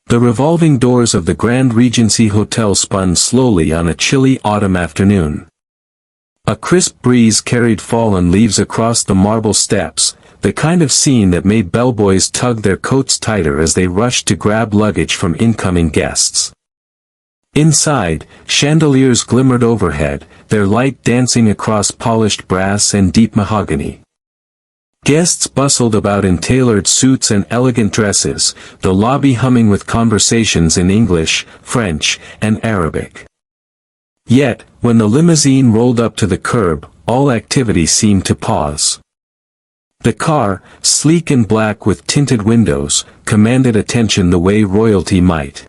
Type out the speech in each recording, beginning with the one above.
The revolving doors of the Grand Regency Hotel spun slowly on a chilly autumn afternoon. A crisp breeze carried fallen leaves across the marble steps, the kind of scene that made bellboys tug their coats tighter as they rushed to grab luggage from incoming guests. Inside, chandeliers glimmered overhead, their light dancing across polished brass and deep mahogany. Guests bustled about in tailored suits and elegant dresses, the lobby humming with conversations in English, French, and Arabic. Yet, when the limousine rolled up to the curb, all activity seemed to pause. The car, sleek and black with tinted windows, commanded attention the way royalty might.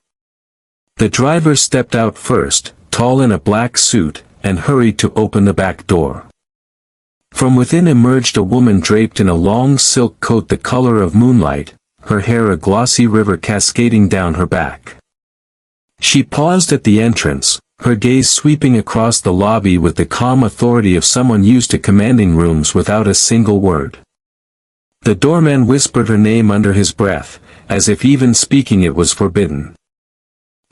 The driver stepped out first, tall in a black suit, and hurried to open the back door. From within emerged a woman draped in a long silk coat the color of moonlight, her hair a glossy river cascading down her back. She paused at the entrance, her gaze sweeping across the lobby with the calm authority of someone used to commanding rooms without a single word. The doorman whispered her name under his breath, as if even speaking it was forbidden.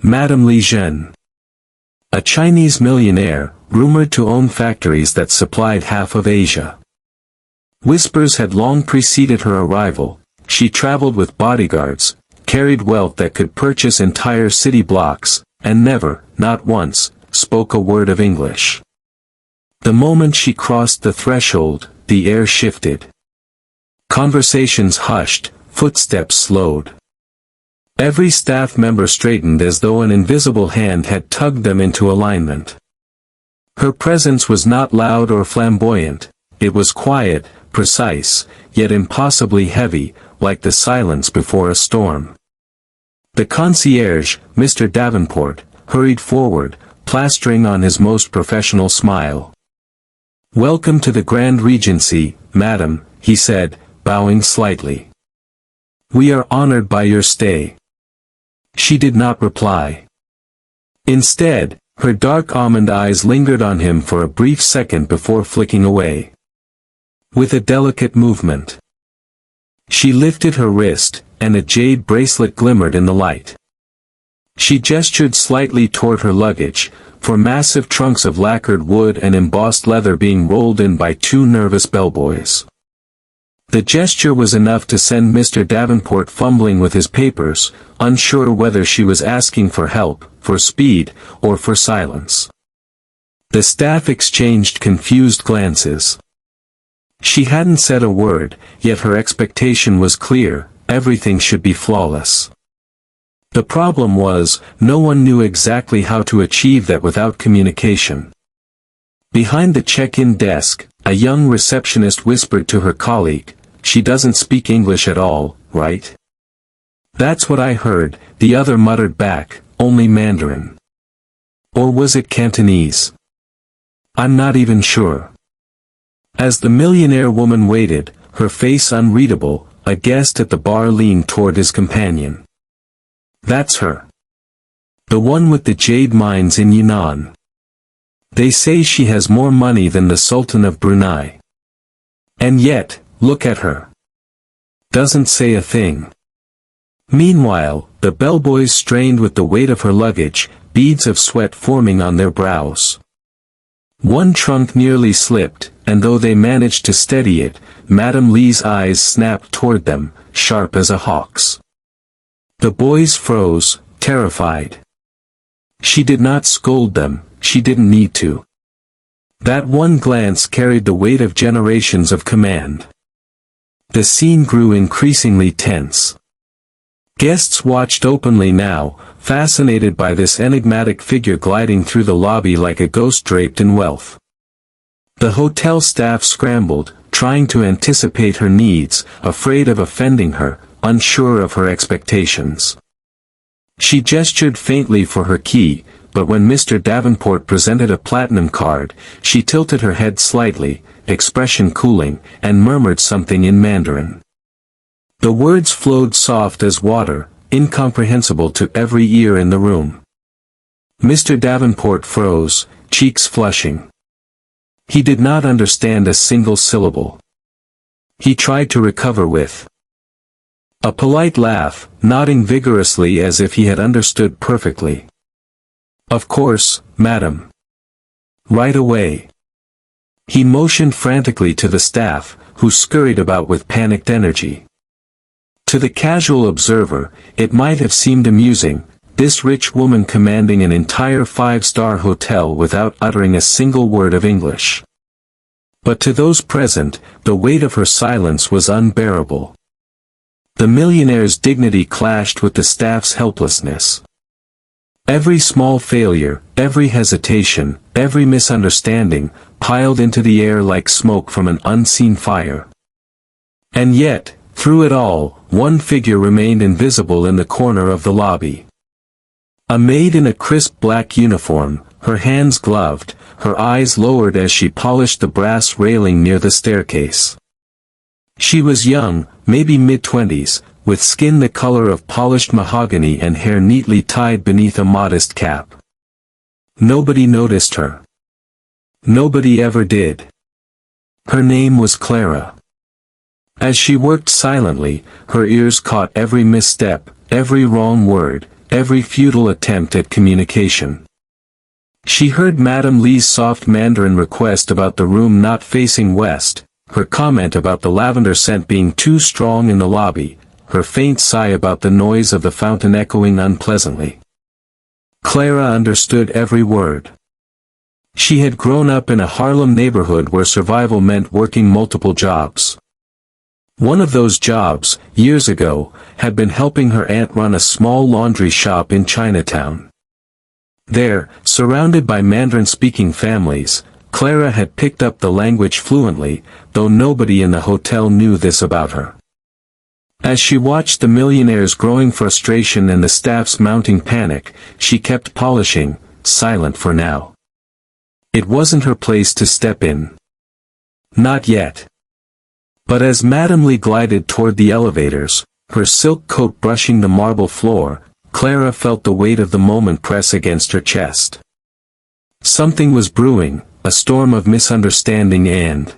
Madame Li Zhen. A Chinese millionaire, rumored to own factories that supplied half of Asia. Whispers had long preceded her arrival. She traveled with bodyguards, carried wealth that could purchase entire city blocks, and never, not once, spoke a word of English. The moment she crossed the threshold, the air shifted. Conversations hushed, footsteps slowed. Every staff member straightened as though an invisible hand had tugged them into alignment. Her presence was not loud or flamboyant, it was quiet, precise, yet impossibly heavy, like the silence before a storm. The concierge, Mr. Davenport, hurried forward, plastering on his most professional smile. "Welcome to the Grand Regency, madam," he said, bowing slightly. "We are honored by your stay." She did not reply. Instead, her dark almond eyes lingered on him for a brief second before flicking away. With a delicate movement, she lifted her wrist, and a jade bracelet glimmered in the light. She gestured slightly toward her luggage, for massive trunks of lacquered wood and embossed leather being rolled in by two nervous bellboys. The gesture was enough to send Mr. Davenport fumbling with his papers, unsure whether she was asking for help, for speed, or for silence. The staff exchanged confused glances. She hadn't said a word, yet her expectation was clear, everything should be flawless. The problem was, no one knew exactly how to achieve that without communication. Behind the check-in desk, a young receptionist whispered to her colleague, "She doesn't speak English at all, right?" "That's what I heard," the other muttered back, "only Mandarin." Or was it Cantonese? "I'm not even sure." As the millionaire woman waited, her face unreadable, a guest at the bar leaned toward his companion. "That's her. The one with the jade mines in Yunnan. They say she has more money than the Sultan of Brunei. And yet, look at her. Doesn't say a thing." Meanwhile, the bellboys strained with the weight of her luggage, beads of sweat forming on their brows. One trunk nearly slipped, and though they managed to steady it, Madame Li's eyes snapped toward them, sharp as a hawk's. The boys froze, terrified. She did not scold them, she didn't need to. That one glance carried the weight of generations of command. The scene grew increasingly tense. Guests watched openly now, fascinated by this enigmatic figure gliding through the lobby like a ghost draped in wealth. The hotel staff scrambled, trying to anticipate her needs, afraid of offending her, unsure of her expectations. She gestured faintly for her key, but when Mr. Davenport presented a platinum card, she tilted her head slightly, expression cooling, and murmured something in Mandarin. The words flowed soft as water, incomprehensible to every ear in the room. Mr. Davenport froze, cheeks flushing. He did not understand a single syllable. He tried to recover with A polite laugh, nodding vigorously as if he had understood perfectly. Of course, madam. Right away. He motioned frantically to the staff, who scurried about with panicked energy. To the casual observer, it might have seemed amusing, this rich woman commanding an entire five-star hotel without uttering a single word of English. But to those present, the weight of her silence was unbearable. The millionaire's dignity clashed with the staff's helplessness. Every small failure, every hesitation, every misunderstanding, piled into the air like smoke from an unseen fire. And yet, through it all, one figure remained invisible in the corner of the lobby. A maid in a crisp black uniform, her hands gloved, her eyes lowered as she polished the brass railing near the staircase. She was young, maybe mid-20s, with skin the color of polished mahogany and hair neatly tied beneath a modest cap. Nobody noticed her. Nobody ever did. Her name was Clara. As she worked silently, her ears caught every misstep, every wrong word, every futile attempt at communication. She heard Madame Li's soft Mandarin request about the room not facing west, her comment about the lavender scent being too strong in the lobby, her faint sigh about the noise of the fountain echoing unpleasantly. Clara understood every word. She had grown up in a Harlem neighborhood where survival meant working multiple jobs. One of those jobs, years ago, had been helping her aunt run a small laundry shop in Chinatown. There, surrounded by Mandarin-speaking families, Clara had picked up the language fluently, though nobody in the hotel knew this about her. As she watched the millionaire's growing frustration and the staff's mounting panic, she kept polishing, silent for now. It wasn't her place to step in. Not yet. But as Madame Li glided toward the elevators, her silk coat brushing the marble floor, Clara felt the weight of the moment press against her chest. Something was brewing, a storm of misunderstanding and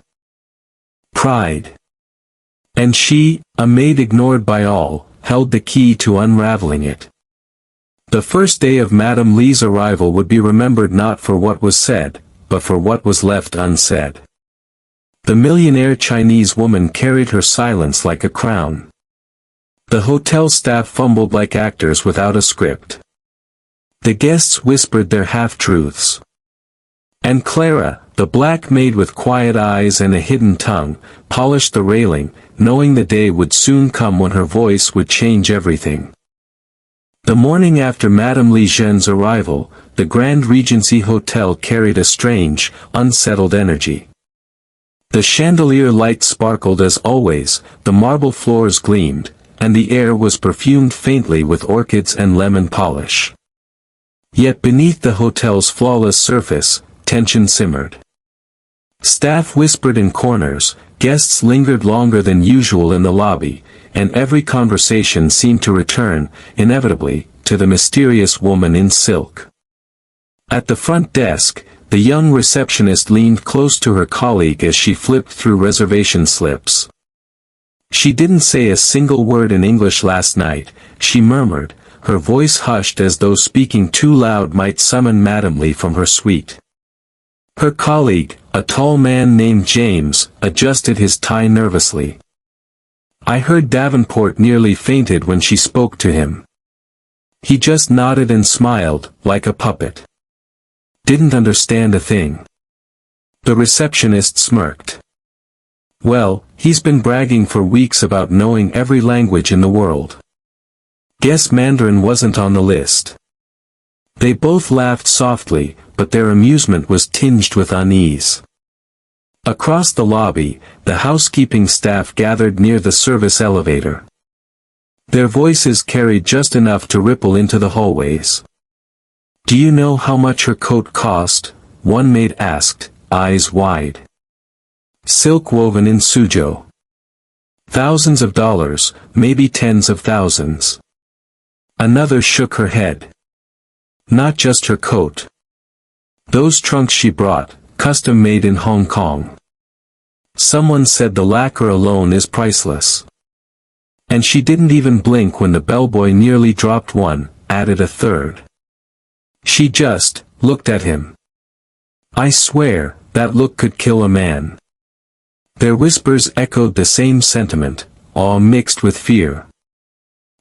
pride. And she, a maid ignored by all, held the key to unraveling it. The first day of Madame Li's arrival would be remembered not for what was said, but for what was left unsaid. The millionaire Chinese woman carried her silence like a crown. The hotel staff fumbled like actors without a script. The guests whispered their half-truths. And Clara, the black maid with quiet eyes and a hidden tongue, polished the railing, knowing the day would soon come when her voice would change everything. The morning after Madame Li Zhen's arrival, the Grand Regency Hotel carried a strange, unsettled energy. The chandelier light sparkled as always, the marble floors gleamed, and the air was perfumed faintly with orchids and lemon polish. Yet beneath the hotel's flawless surface, tension simmered. Staff whispered in corners, guests lingered longer than usual in the lobby, and every conversation seemed to return, inevitably, to the mysterious woman in silk. At the front desk, the young receptionist leaned close to her colleague as she flipped through reservation slips. She didn't say a single word in English last night, she murmured, her voice hushed as though speaking too loud might summon Madame Li from her suite. Her colleague, a tall man named James, adjusted his tie nervously. I heard Davenport nearly fainted when she spoke to him. He just nodded and smiled, like a puppet. Didn't understand a thing. The receptionist smirked. Well, he's been bragging for weeks about knowing every language in the world. Guess Mandarin wasn't on the list. They both laughed softly, but their amusement was tinged with unease. Across the lobby, the housekeeping staff gathered near the service elevator. Their voices carried just enough to ripple into the hallways. Do you know how much her coat cost? One maid asked, eyes wide. Silk woven in Suzhou. Thousands of dollars, maybe tens of thousands. Another shook her head. Not just her coat. Those trunks she brought, custom made in Hong Kong. Someone said the lacquer alone is priceless. And she didn't even blink when the bellboy nearly dropped one, added a third. She just looked at him. I swear, that look could kill a man. Their whispers echoed the same sentiment, awe mixed with fear.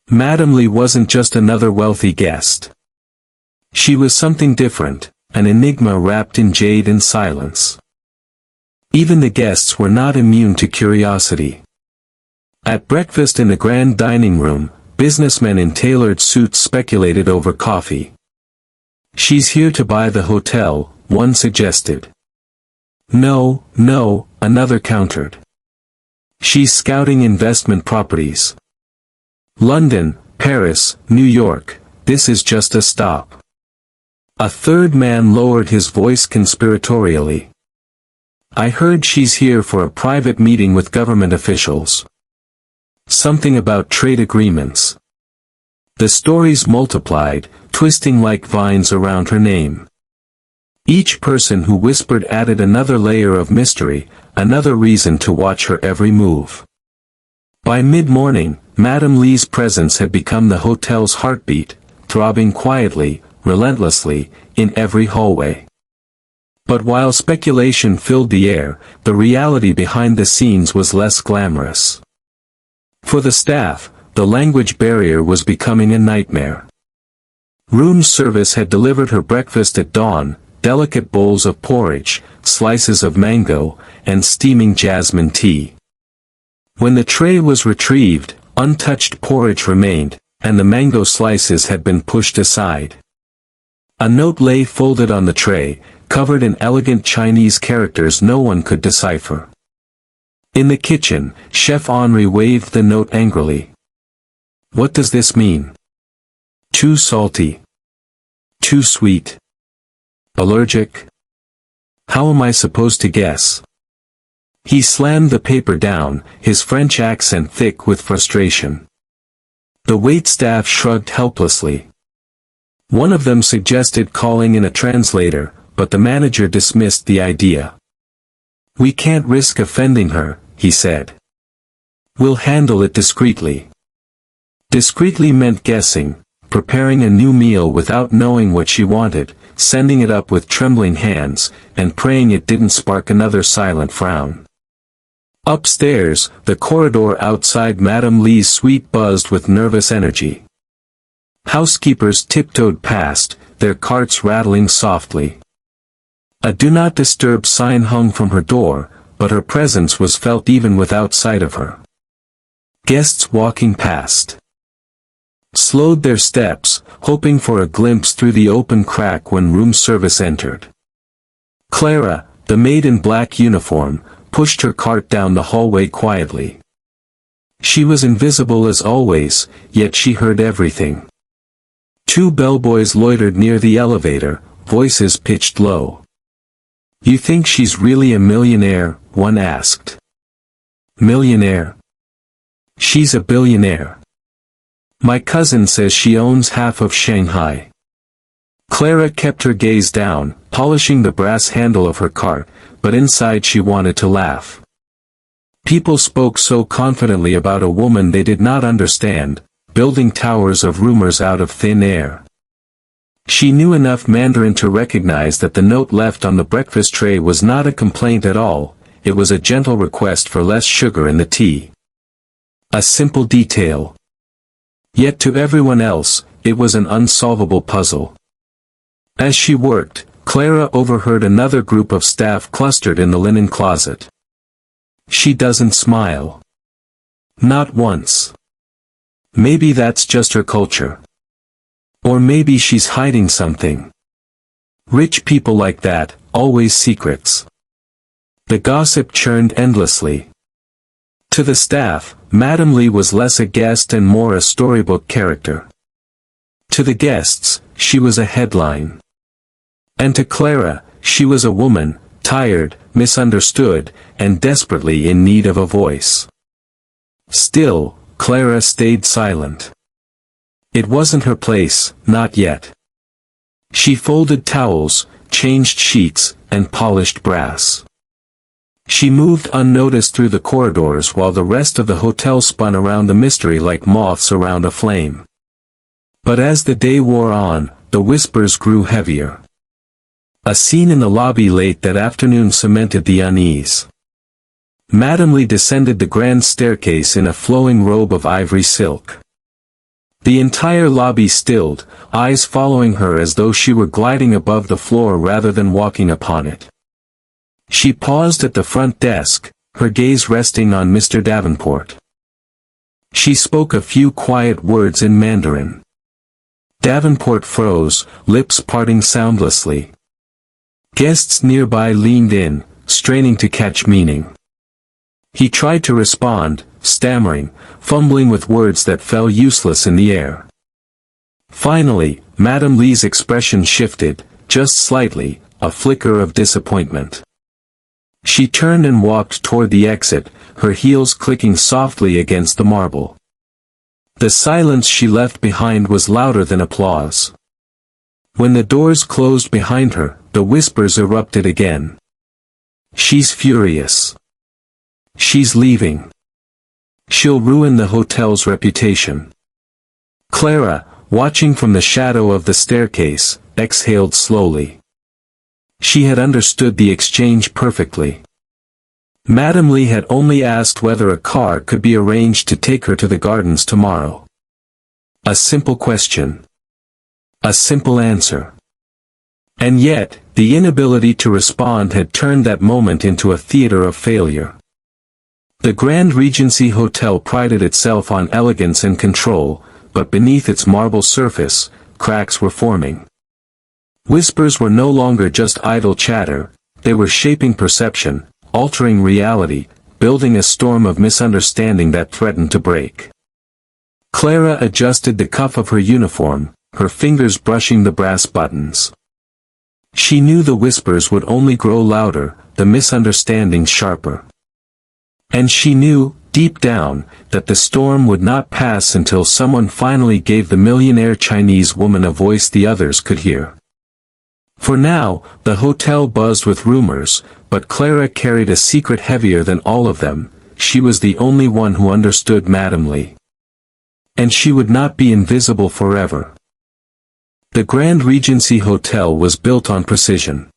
Madame Lee wasn't just another wealthy guest. She was something different, an enigma wrapped in jade and silence. Even the guests were not immune to curiosity. At breakfast in the grand dining room, businessmen in tailored suits speculated over coffee. She's here to buy the hotel, one suggested. No, no, another countered. She's scouting investment properties. London, Paris, New York, this is just a stop. A third man lowered his voice conspiratorially. I heard she's here for a private meeting with government officials. Something about trade agreements. The stories multiplied, twisting like vines around her name. Each person who whispered added another layer of mystery, another reason to watch her every move. By mid-morning, Madame Lee's presence had become the hotel's heartbeat, throbbing quietly, relentlessly, in every hallway. But while speculation filled the air, the reality behind the scenes was less glamorous. For the staff, the language barrier was becoming a nightmare. Room service had delivered her breakfast at dawn, delicate bowls of porridge, slices of mango, and steaming jasmine tea. When the tray was retrieved, untouched porridge remained, and the mango slices had been pushed aside. A note lay folded on the tray, covered in elegant Chinese characters no one could decipher. In the kitchen, Chef Henri waved the note angrily. What does this mean? Too salty. Too sweet. Allergic? How am I supposed to guess? He slammed the paper down, his French accent thick with frustration. The waitstaff shrugged helplessly. One of them suggested calling in a translator, but the manager dismissed the idea. We can't risk offending her, he said. We'll handle it discreetly. Discreetly meant guessing, preparing a new meal without knowing what she wanted, sending it up with trembling hands, and praying it didn't spark another silent frown. Upstairs, the corridor outside Madame Lee's suite buzzed with nervous energy. Housekeepers tiptoed past, their carts rattling softly. A do not disturb sign hung from her door, but her presence was felt even without sight of her. Guests walking past slowed their steps, hoping for a glimpse through the open crack when room service entered. Clara, the maid in black uniform, pushed her cart down the hallway quietly. She was invisible as always, yet she heard everything. Two bellboys loitered near the elevator, voices pitched low. You think she's really a millionaire? One asked. Millionaire? She's a billionaire. My cousin says she owns half of Shanghai. Clara kept her gaze down, polishing the brass handle of her cart, but inside she wanted to laugh. People spoke so confidently about a woman they did not understand, building towers of rumors out of thin air. She knew enough Mandarin to recognize that the note left on the breakfast tray was not a complaint at all, it was a gentle request for less sugar in the tea. A simple detail. Yet to everyone else, it was an unsolvable puzzle. As she worked, Clara overheard another group of staff clustered in the linen closet. She doesn't smile. Not once. Maybe that's just her culture. Or maybe she's hiding something. Rich people like that, always secrets. The gossip churned endlessly. To the staff, Madame Lee was less a guest and more a storybook character. To the guests, she was a headline. And to Clara, she was a woman, tired, misunderstood, and desperately in need of a voice. Still, Clara stayed silent. It wasn't her place, not yet. She folded towels, changed sheets, and polished brass. She moved unnoticed through the corridors while the rest of the hotel spun around the mystery like moths around a flame. But as the day wore on, the whispers grew heavier. A scene in the lobby late that afternoon cemented the unease. Madame Lee descended the grand staircase in a flowing robe of ivory silk. The entire lobby stilled, eyes following her as though she were gliding above the floor rather than walking upon it. She paused at the front desk, her gaze resting on Mr. Davenport. She spoke a few quiet words in Mandarin. Davenport froze, lips parting soundlessly. Guests nearby leaned in, straining to catch meaning. He tried to respond, stammering, fumbling with words that fell useless in the air. Finally, Madame Lee's expression shifted, just slightly, a flicker of disappointment. She turned and walked toward the exit, her heels clicking softly against the marble. The silence she left behind was louder than applause. When the doors closed behind her, the whispers erupted again. She's furious. She's leaving. She'll ruin the hotel's reputation. Clara, watching from the shadow of the staircase, exhaled slowly. She had understood the exchange perfectly. Madame Lee had only asked whether a car could be arranged to take her to the gardens tomorrow. A simple question. A simple answer. And yet, the inability to respond had turned that moment into a theater of failure. The Grand Regency Hotel prided itself on elegance and control, but beneath its marble surface, cracks were forming. Whispers were no longer just idle chatter, they were shaping perception, altering reality, building a storm of misunderstanding that threatened to break. Clara adjusted the cuff of her uniform, her fingers brushing the brass buttons. She knew the whispers would only grow louder, the misunderstandings sharper. And she knew, deep down, that the storm would not pass until someone finally gave the millionaire Chinese woman a voice the others could hear. For now, the hotel buzzed with rumors, but Clara carried a secret heavier than all of them. She was the only one who understood Madame Lee. And she would not be invisible forever. The Grand Regency Hotel was built on precision.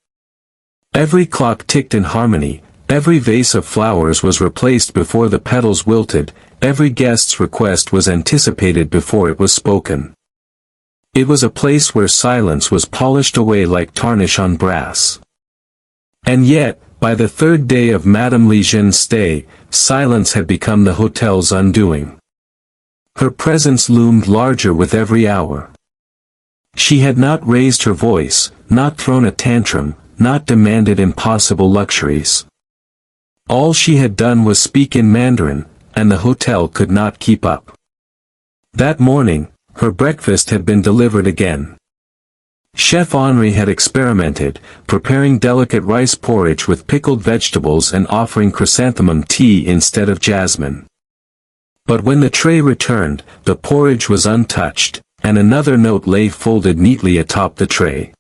Every clock ticked in harmony, every vase of flowers was replaced before the petals wilted, every guest's request was anticipated before it was spoken. It was a place where silence was polished away like tarnish on brass. And yet, by the third day of Madame Lee Jean's stay, silence had become the hotel's undoing. Her presence loomed larger with every hour. She had not raised her voice, not thrown a tantrum, not demanded impossible luxuries. All she had done was speak in Mandarin, and the hotel could not keep up. That morning, her breakfast had been delivered again. Chef Henri had experimented, preparing delicate rice porridge with pickled vegetables and offering chrysanthemum tea instead of jasmine. But when the tray returned, the porridge was untouched, and another note lay folded neatly atop the tray.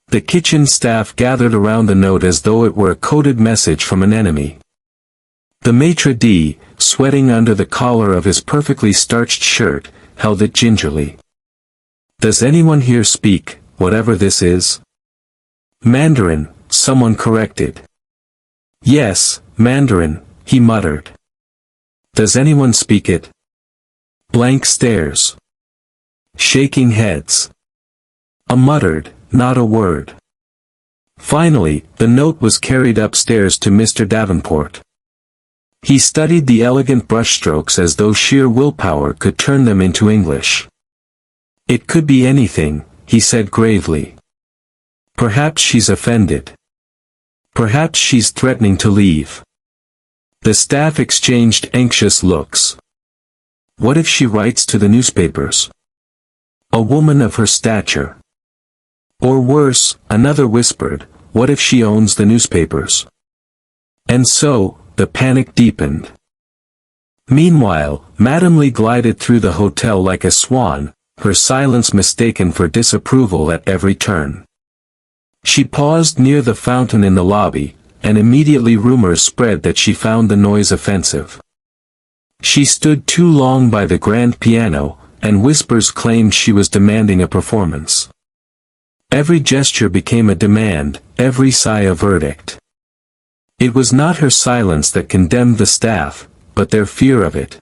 The kitchen staff gathered around the note as though it were a coded message from an enemy. The maitre d', sweating under the collar of his perfectly starched shirt, held it gingerly. "Does anyone here speak, whatever this is?" "Mandarin," someone corrected. "Yes, Mandarin," he muttered. "Does anyone speak it?" Blank stares. Shaking heads. A muttered, not a word. Finally, the note was carried upstairs to Mr. Davenport. He studied the elegant brushstrokes as though sheer willpower could turn them into English. "It could be anything," he said gravely. "Perhaps she's offended. Perhaps she's threatening to leave." The staff exchanged anxious looks. "What if she writes to the newspapers? A woman of her stature." Or worse, another whispered, "What if she owns the newspapers?" And so, the panic deepened. Meanwhile, Madame Lee glided through the hotel like a swan, her silence mistaken for disapproval at every turn. She paused near the fountain in the lobby, and immediately rumors spread that she found the noise offensive. She stood too long by the grand piano, and whispers claimed she was demanding a performance. Every gesture became a demand, every sigh a verdict. It was not her silence that condemned the staff, but their fear of it.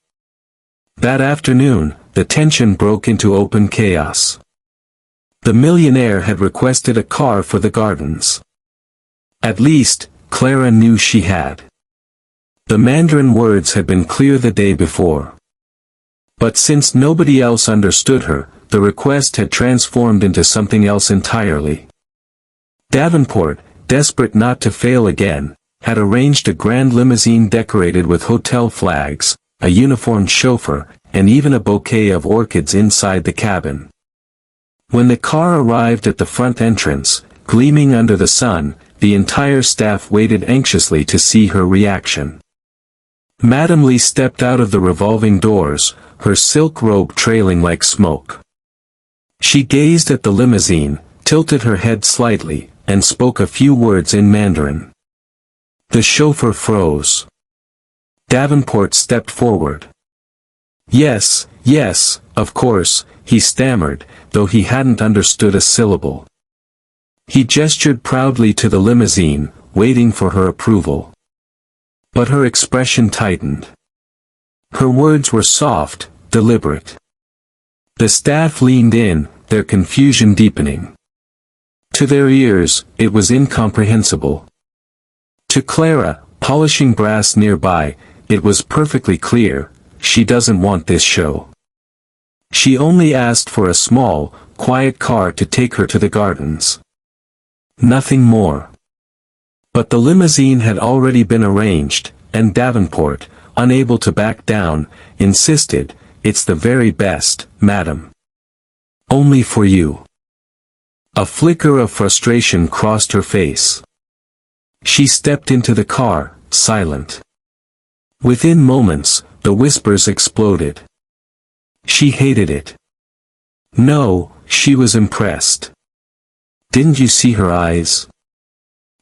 That afternoon, the tension broke into open chaos. The millionaire had requested a car for the gardens. At least, Clara knew she had. The Mandarin words had been clear the day before. But since nobody else understood her, the request had transformed into something else entirely. Davenport, desperate not to fail again, had arranged a grand limousine decorated with hotel flags, a uniformed chauffeur, and even a bouquet of orchids inside the cabin. When the car arrived at the front entrance, gleaming under the sun, the entire staff waited anxiously to see her reaction. Madame Lee stepped out of the revolving doors, her silk robe trailing like smoke. She gazed at the limousine, tilted her head slightly, and spoke a few words in Mandarin. The chauffeur froze. Davenport stepped forward. Yes, yes, of course, he stammered, though he hadn't understood a syllable. He gestured proudly to the limousine, waiting for her approval. But her expression tightened. Her words were soft, deliberate. The staff leaned in, their confusion deepening. To their ears, it was incomprehensible. To Clara, polishing brass nearby, it was perfectly clear, she doesn't want this show. She only asked for a small, quiet car to take her to the gardens. Nothing more. But the limousine had already been arranged, and Davenport, unable to back down, insisted, "It's the very best, madam. Only for you." A flicker of frustration crossed her face. She stepped into the car, silent. Within moments, the whispers exploded. She hated it. No, she was impressed. Didn't you see her eyes?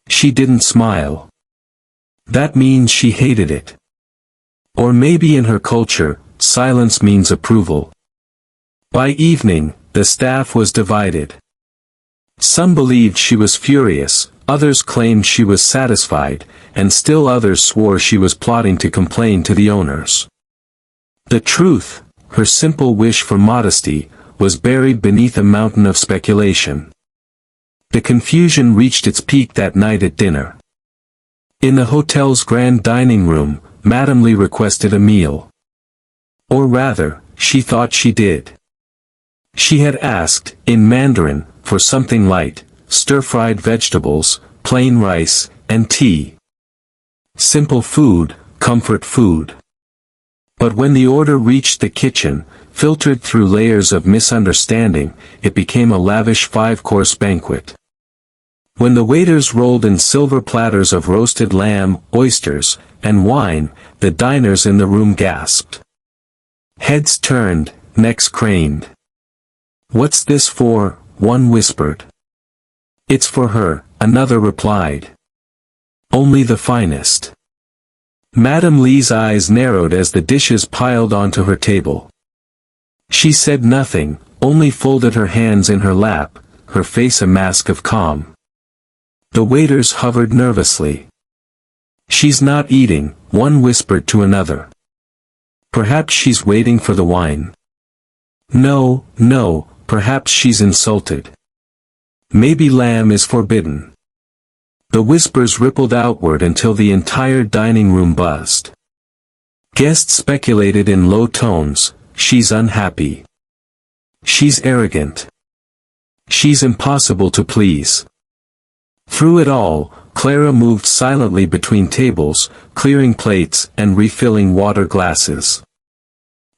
She didn't smile. That means she hated it. Or maybe in her culture, silence means approval. By evening, the staff was divided. Some believed she was furious, others claimed she was satisfied, and still others swore she was plotting to complain to the owners. The truth, her simple wish for modesty, was buried beneath a mountain of speculation. The confusion reached its peak that night at dinner. In the hotel's grand dining room, Madame Lee requested a meal. Or rather, she thought she did. She had asked, in Mandarin, for something light, stir-fried vegetables, plain rice, and tea. Simple food, comfort food. But when the order reached the kitchen, filtered through layers of misunderstanding, it became a lavish 5-course banquet. When the waiters rolled in silver platters of roasted lamb, oysters, and wine, the diners in the room gasped. Heads turned, necks craned. "What's this for?" one whispered. "It's for her," another replied. "Only the finest." Madame Lee's eyes narrowed as the dishes piled onto her table. She said nothing, only folded her hands in her lap, her face a mask of calm. The waiters hovered nervously. "She's not eating," one whispered to another. "Perhaps she's waiting for the wine." "No, no, perhaps she's insulted. Maybe lamb is forbidden." The whispers rippled outward until the entire dining room buzzed. Guests speculated in low tones, "She's unhappy. She's arrogant. She's impossible to please." Through it all, Clara moved silently between tables, clearing plates and refilling water glasses.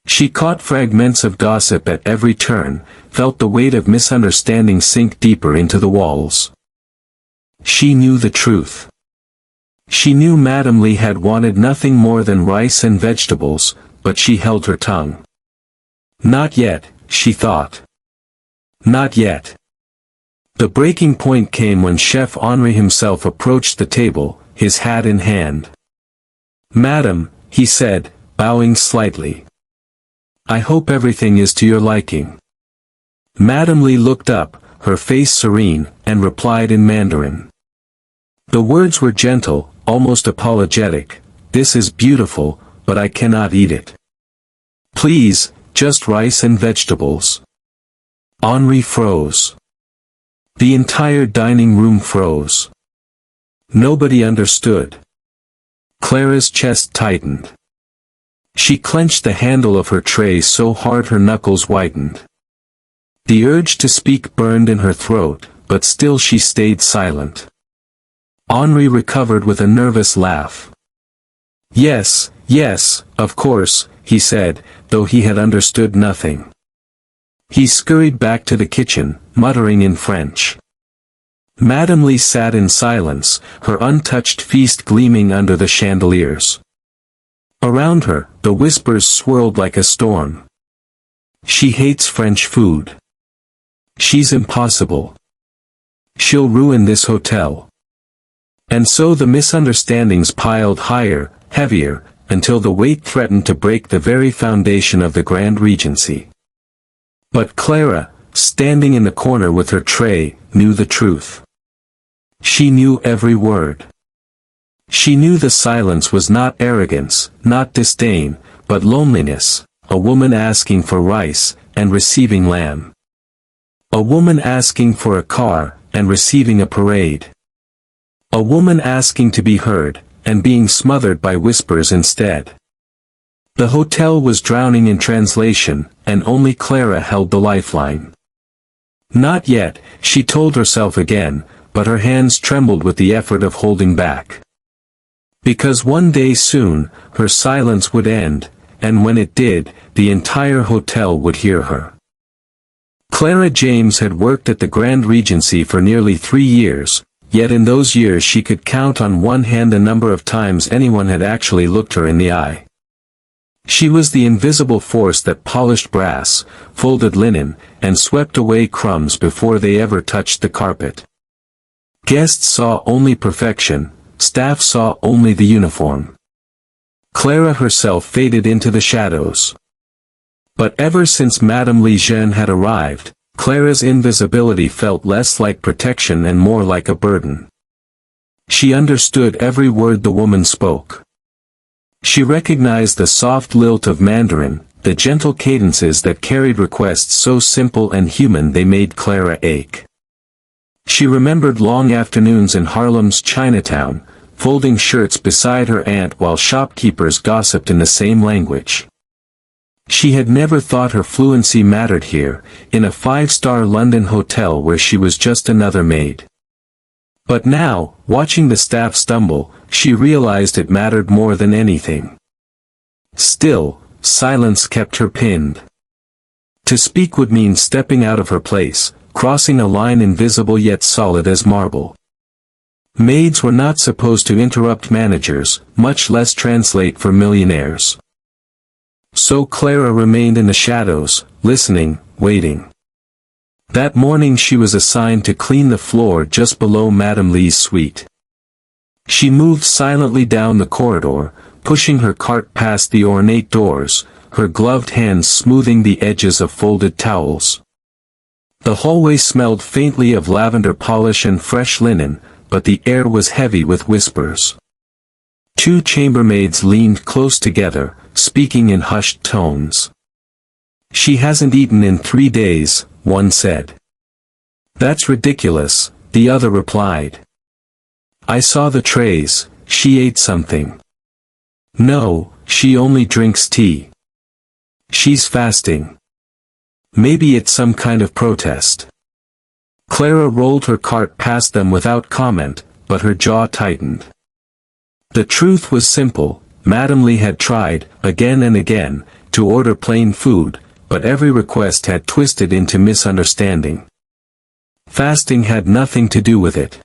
She caught fragments of gossip at every turn, felt the weight of misunderstanding sink deeper into the walls. She knew the truth. She knew Madame Lee had wanted nothing more than rice and vegetables, but she held her tongue. Not yet, she thought. Not yet. The breaking point came when Chef Henri himself approached the table, his hat in hand. "Madam," he said, bowing slightly. "I hope everything is to your liking." Madame Li looked up, her face serene, and replied in Mandarin. The words were gentle, almost apologetic. "This is beautiful, but I cannot eat it. Please, just rice and vegetables." Henri froze. The entire dining room froze. Nobody understood. Clara's chest tightened. She clenched the handle of her tray so hard her knuckles whitened. The urge to speak burned in her throat, but still she stayed silent. Henri recovered with a nervous laugh. "Yes, yes, of course," he said, though he had understood nothing. He scurried back to the kitchen, muttering in French. Madame Li sat in silence, her untouched feast gleaming under the chandeliers. Around her, the whispers swirled like a storm. "She hates French food. She's impossible. She'll ruin this hotel." And so the misunderstandings piled higher, heavier, until the weight threatened to break the very foundation of the Grand Regency. But Clara, standing in the corner with her tray, knew the truth. She knew every word. She knew the silence was not arrogance, not disdain, but loneliness, a woman asking for rice, and receiving lamb. A woman asking for a car, and receiving a parade. A woman asking to be heard, and being smothered by whispers instead. The hotel was drowning in translation, and only Clara held the lifeline. Not yet, she told herself again, but her hands trembled with the effort of holding back. Because one day soon, her silence would end, and when it did, the entire hotel would hear her. Clara James had worked at the Grand Regency for nearly 3 years, yet in those years she could count on one hand the number of times anyone had actually looked her in the eye. She was the invisible force that polished brass, folded linen, and swept away crumbs before they ever touched the carpet. Guests saw only perfection, staff saw only the uniform. Clara herself faded into the shadows. But ever since Madame Li Jeanne had arrived, Clara's invisibility felt less like protection and more like a burden. She understood every word the woman spoke. She recognized the soft lilt of Mandarin, the gentle cadences that carried requests so simple and human they made Clara ache. She remembered long afternoons in Harlem's Chinatown, folding shirts beside her aunt while shopkeepers gossiped in the same language. She had never thought her fluency mattered here, in a 5-star London hotel where she was just another maid. But now, watching the staff stumble, she realized it mattered more than anything. Still, silence kept her pinned. To speak would mean stepping out of her place, crossing a line invisible yet solid as marble. Maids were not supposed to interrupt managers, much less translate for millionaires. So Clara remained in the shadows, listening, waiting. That morning she was assigned to clean the floor just below Madame Li's suite. She moved silently down the corridor, pushing her cart past the ornate doors, her gloved hands smoothing the edges of folded towels. The hallway smelled faintly of lavender polish and fresh linen, but the air was heavy with whispers. 2 chambermaids leaned close together, speaking in hushed tones. "She hasn't eaten in 3 days, one said. "That's ridiculous," the other replied. "I saw the trays, she ate something." "No, she only drinks tea. She's fasting. Maybe it's some kind of protest." Clara rolled her cart past them without comment, but her jaw tightened. The truth was simple. Madame Li had tried, again and again, to order plain food, but every request had twisted into misunderstanding. Fasting had nothing to do with it.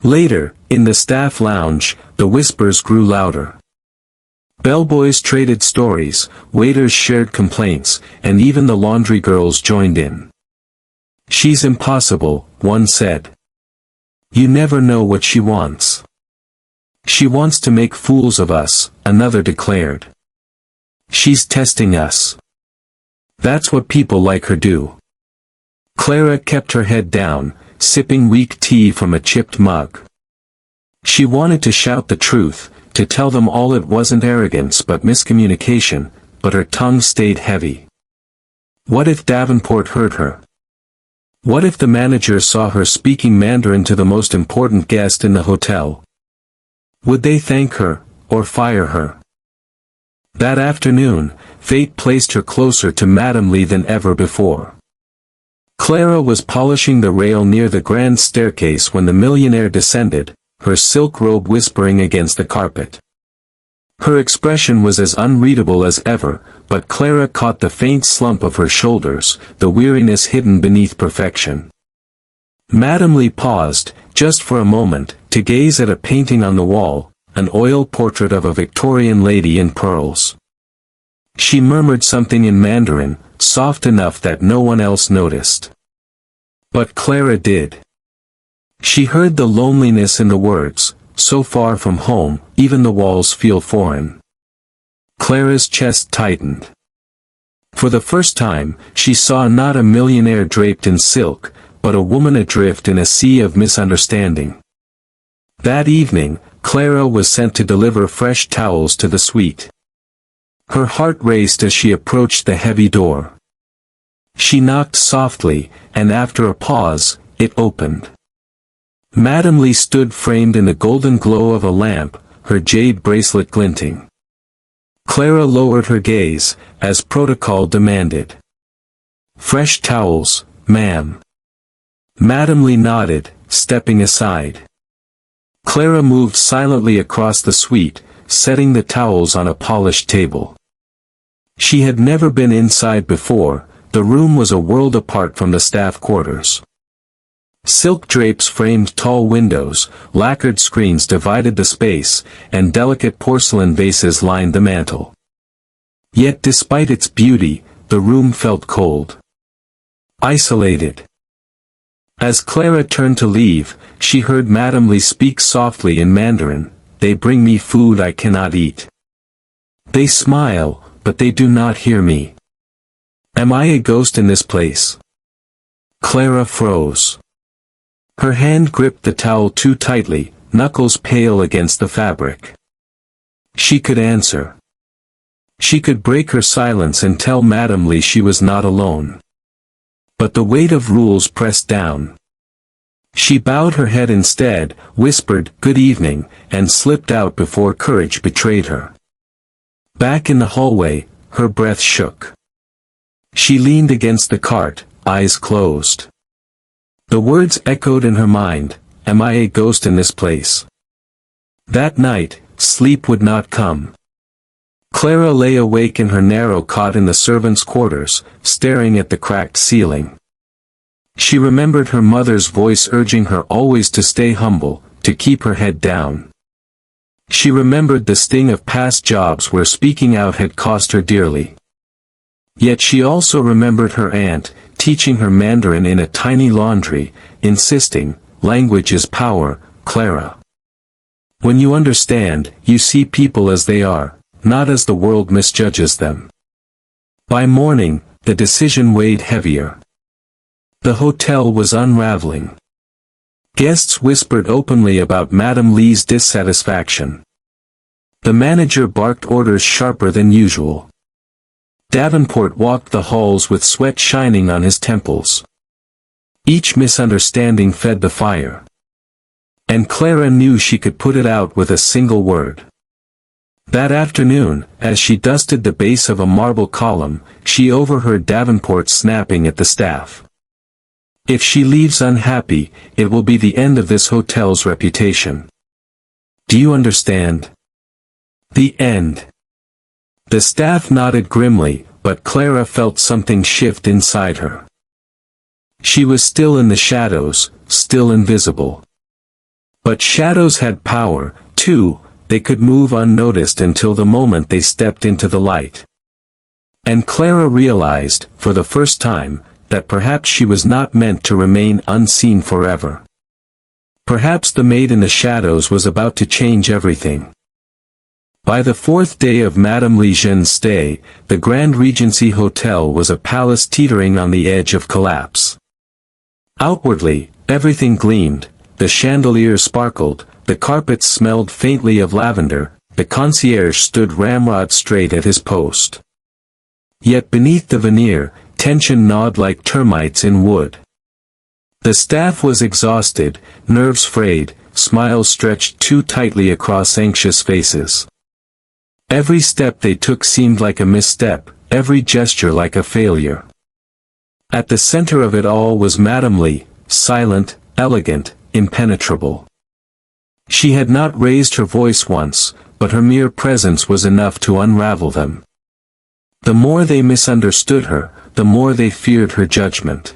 Later, in the staff lounge, the whispers grew louder. Bellboys traded stories, waiters shared complaints, and even the laundry girls joined in. "She's impossible," one said. "You never know what she wants." She wants to make fools of us, another declared. She's testing us. That's what people like her do. Clara kept her head down, sipping weak tea from a chipped mug. She wanted to shout the truth, to tell them all it wasn't arrogance but miscommunication, but her tongue stayed heavy. What if Davenport heard her? What if the manager saw her speaking Mandarin to the most important guest in the hotel? Would they thank her, or fire her? That afternoon, fate placed her closer to Madame Lee than ever before. Clara was polishing the rail near the grand staircase when the millionaire descended, her silk robe whispering against the carpet. Her expression was as unreadable as ever, but Clara caught the faint slump of her shoulders, the weariness hidden beneath perfection. Madame Lee paused, just for a moment, to gaze at a painting on the wall, an oil portrait of a Victorian lady in pearls. She murmured something in Mandarin, soft enough that no one else noticed. But Clara did. She heard the loneliness in the words, so far from home, even the walls feel foreign. Clara's chest tightened. For the first time, she saw not a millionaire draped in silk, but a woman adrift in a sea of misunderstanding. That evening, Clara was sent to deliver fresh towels to the suite. Her heart raced as she approached the heavy door. She knocked softly, and after a pause, it opened. Madame Lee stood framed in the golden glow of a lamp, her jade bracelet glinting. Clara lowered her gaze, as protocol demanded. "Fresh towels, ma'am." Madame Lee nodded, stepping aside. Clara moved silently across the suite, setting the towels on a polished table. She had never been inside before, the room was a world apart from the staff quarters. Silk drapes framed tall windows, lacquered screens divided the space, and delicate porcelain vases lined the mantel. Yet despite its beauty, the room felt cold. Isolated. As Clara turned to leave, she heard Madame Lee speak softly in Mandarin, "They bring me food I cannot eat. They smile, but they do not hear me. Am I a ghost in this place?" Clara froze. Her hand gripped the towel too tightly, knuckles pale against the fabric. She could answer. She could break her silence and tell Madame Lee she was not alone. But the weight of rules pressed down. She bowed her head instead, whispered, "Good evening," and slipped out before courage betrayed her. Back in the hallway, her breath shook. She leaned against the cart, eyes closed. The words echoed in her mind, "Am I a ghost in this place?" That night, sleep would not come. Clara lay awake in her narrow cot in the servants' quarters, staring at the cracked ceiling. She remembered her mother's voice urging her always to stay humble, to keep her head down. She remembered the sting of past jobs where speaking out had cost her dearly. Yet she also remembered her aunt, teaching her Mandarin in a tiny laundry, insisting, "Language is power, Clara. When you understand, you see people as they are, not as the world misjudges them." By morning, the decision weighed heavier. The hotel was unraveling. Guests whispered openly about Madame Lee's dissatisfaction. The manager barked orders sharper than usual. Davenport walked the halls with sweat shining on his temples. Each misunderstanding fed the fire. And Clara knew she could put it out with a single word. That afternoon, as she dusted the base of a marble column, she overheard Davenport snapping at the staff. "If she leaves unhappy, it will be the end of this hotel's reputation. Do you understand? The end." The staff nodded grimly, but Clara felt something shift inside her. She was still in the shadows, still invisible. But shadows had power, too, they could move unnoticed until the moment they stepped into the light. And Clara realized, for the first time, that perhaps she was not meant to remain unseen forever. Perhaps the maid in the shadows was about to change everything. By the fourth day of Madame Lejeun's stay, the Grand Regency Hotel was a palace teetering on the edge of collapse. Outwardly, everything gleamed, the chandeliers sparkled, the carpets smelled faintly of lavender, the concierge stood ramrod straight at his post. Yet beneath the veneer, tension gnawed like termites in wood. The staff was exhausted, nerves frayed, smiles stretched too tightly across anxious faces. Every step they took seemed like a misstep, every gesture like a failure. At the center of it all was Madame Lee, silent, elegant, impenetrable. She had not raised her voice once, but her mere presence was enough to unravel them. The more they misunderstood her, the more they feared her judgment.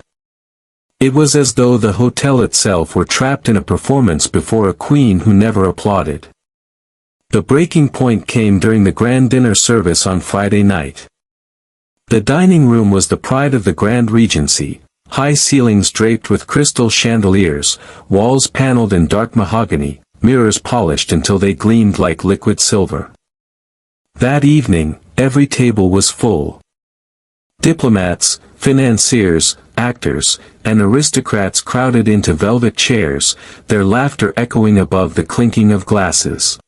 It was as though the hotel itself were trapped in a performance before a queen who never applauded. The breaking point came during the grand dinner service on Friday night. The dining room was the pride of the Grand Regency, high ceilings draped with crystal chandeliers, walls paneled in dark mahogany, mirrors polished until they gleamed like liquid silver. That evening, every table was full. Diplomats, financiers, actors, and aristocrats crowded into velvet chairs, their laughter echoing above the clinking of glasses.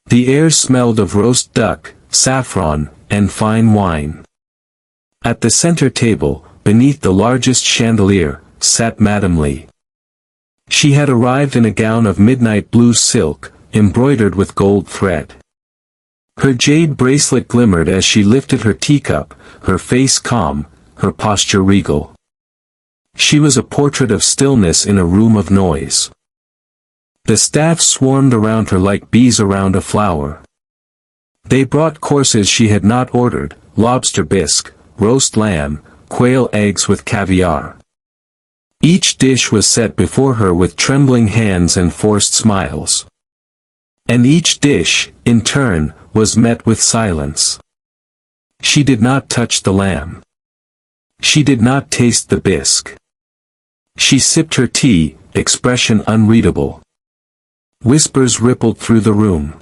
The air smelled of roast duck, saffron, and fine wine. At the center table, beneath the largest chandelier, sat Madame Lee. She had arrived in a gown of midnight blue silk, embroidered with gold thread. Her jade bracelet glimmered as she lifted her teacup, her face calm, her posture regal. She was a portrait of stillness in a room of noise. The staff swarmed around her like bees around a flower. They brought courses she had not ordered, lobster bisque, roast lamb, quail eggs with caviar. Each dish was set before her with trembling hands and forced smiles. And each dish, in turn, was met with silence. She did not touch the lamb. She did not taste the bisque. She sipped her tea, expression unreadable. Whispers rippled through the room.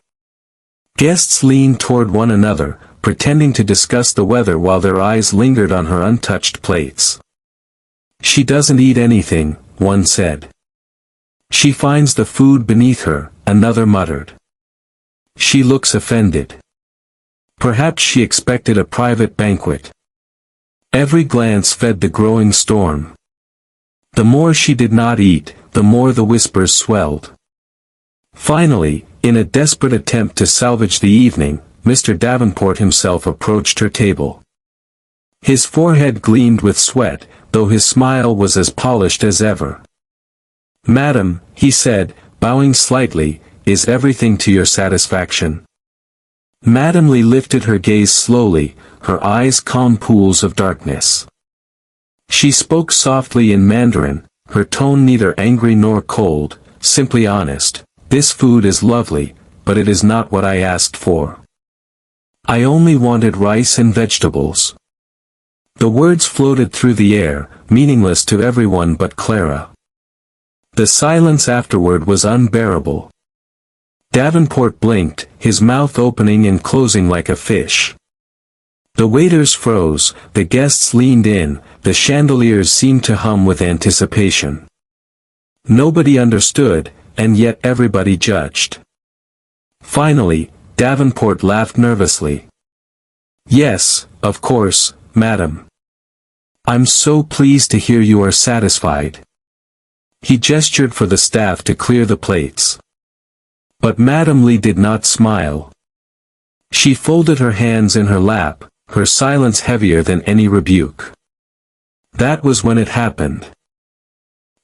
Guests leaned toward one another, pretending to discuss the weather while their eyes lingered on her untouched plates. "She doesn't eat anything," one said. "She finds the food beneath her," another muttered. "She looks offended. Perhaps she expected a private banquet." Every glance fed the growing storm. The more she did not eat, the more the whispers swelled. Finally, in a desperate attempt to salvage the evening, Mr. Davenport himself approached her table. His forehead gleamed with sweat, though his smile was as polished as ever. "Madam," he said, bowing slightly, "is everything to your satisfaction?" Madame Lee lifted her gaze slowly, her eyes calm pools of darkness. She spoke softly in Mandarin, her tone neither angry nor cold, simply honest. "This food is lovely, but it is not what I asked for. I only wanted rice and vegetables." The words floated through the air, meaningless to everyone but Clara. The silence afterward was unbearable. Davenport blinked, his mouth opening and closing like a fish. The waiters froze, the guests leaned in, the chandeliers seemed to hum with anticipation. Nobody understood, and yet everybody judged. Finally, Davenport laughed nervously. "Yes, of course, madam. I'm so pleased to hear you are satisfied." He gestured for the staff to clear the plates. But Madame Lee did not smile. She folded her hands in her lap, her silence heavier than any rebuke. That was when it happened.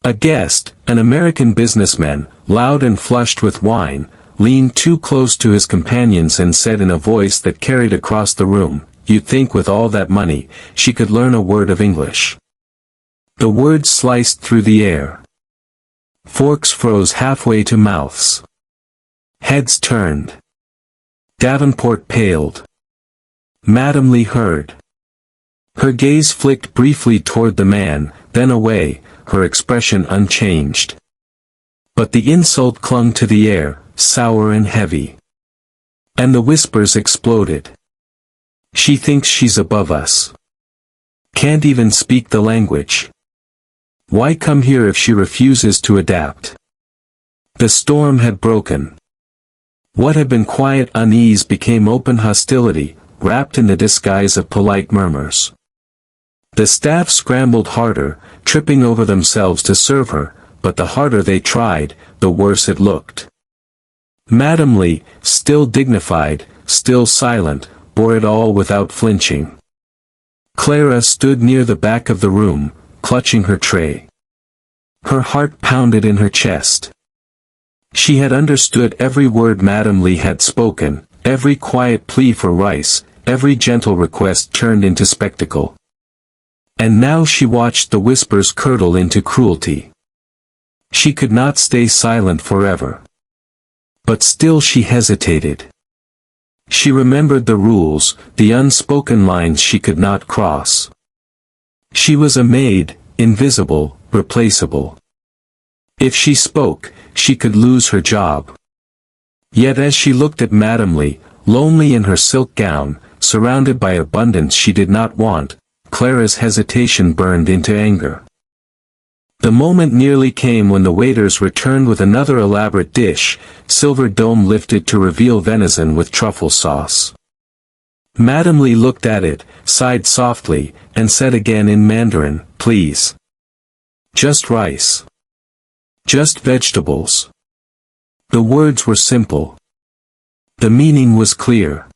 A guest, an American businessman, loud and flushed with wine, leaned too close to his companions and said in a voice that carried across the room, "You'd think with all that money, she could learn a word of English." The words sliced through the air. Forks froze halfway to mouths. Heads turned. Davenport paled. Madame Lee heard. Her gaze flicked briefly toward the man, then away, her expression unchanged. But the insult clung to the air, sour and heavy. And the whispers exploded. She thinks she's above us. Can't even speak the language. Why come here if she refuses to adapt? The storm had broken. What had been quiet unease became open hostility, wrapped in the disguise of polite murmurs. The staff scrambled harder, tripping over themselves to serve her, but the harder they tried, the worse it looked. Madame Lee, still dignified, still silent, bore it all without flinching. Clara stood near the back of the room, clutching her tray. Her heart pounded in her chest. She had understood every word Madame Lee had spoken, every quiet plea for rice, every gentle request turned into spectacle. And now she watched the whispers curdle into cruelty. She could not stay silent forever. But still she hesitated. She remembered the rules, the unspoken lines she could not cross. She was a maid, invisible, replaceable. If she spoke, she could lose her job. Yet as she looked at Madame Lee, lonely in her silk gown, surrounded by abundance she did not want, Clara's hesitation burned into anger. The moment nearly came when the waiters returned with another elaborate dish, silver dome lifted to reveal venison with truffle sauce. Madame Lee looked at it, sighed softly, and said again in Mandarin, "Please. Just rice. Just vegetables." The words were simple. The meaning was clear.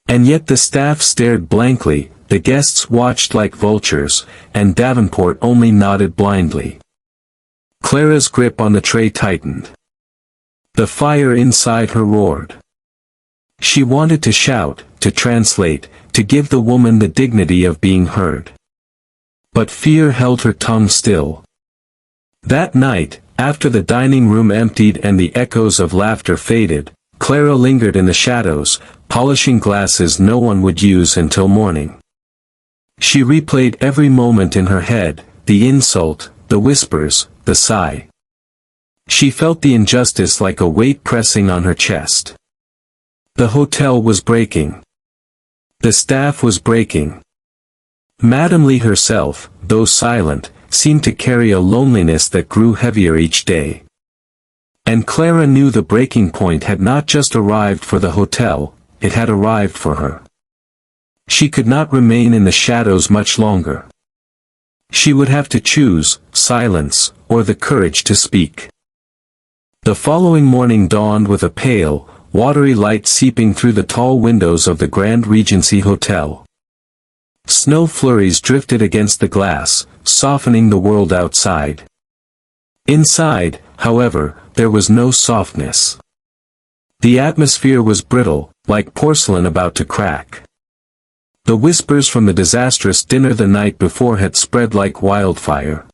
And yet the staff stared blankly, the guests watched like vultures, and Davenport only nodded blindly. Clara's grip on the tray tightened. The fire inside her roared. She wanted to shout, to translate, to give the woman the dignity of being heard. But fear held her tongue still. That night, after the dining room emptied and the echoes of laughter faded, Clara lingered in the shadows, polishing glasses no one would use until morning. She replayed every moment in her head, the insult, the whispers, the sigh. She felt the injustice like a weight pressing on her chest. The hotel was breaking. The staff was breaking. Madame Lee herself, though silent, seemed to carry a loneliness that grew heavier each day. And Clara knew the breaking point had not just arrived for the hotel, it had arrived for her. She could not remain in the shadows much longer. She would have to choose, silence, or the courage to speak. The following morning dawned with a pale, watery light seeping through the tall windows of the Grand Regency Hotel. Snow flurries drifted against the glass, softening the world outside. Inside, however, there was no softness. The atmosphere was brittle, like porcelain about to crack. The whispers from the disastrous dinner the night before had spread like wildfire.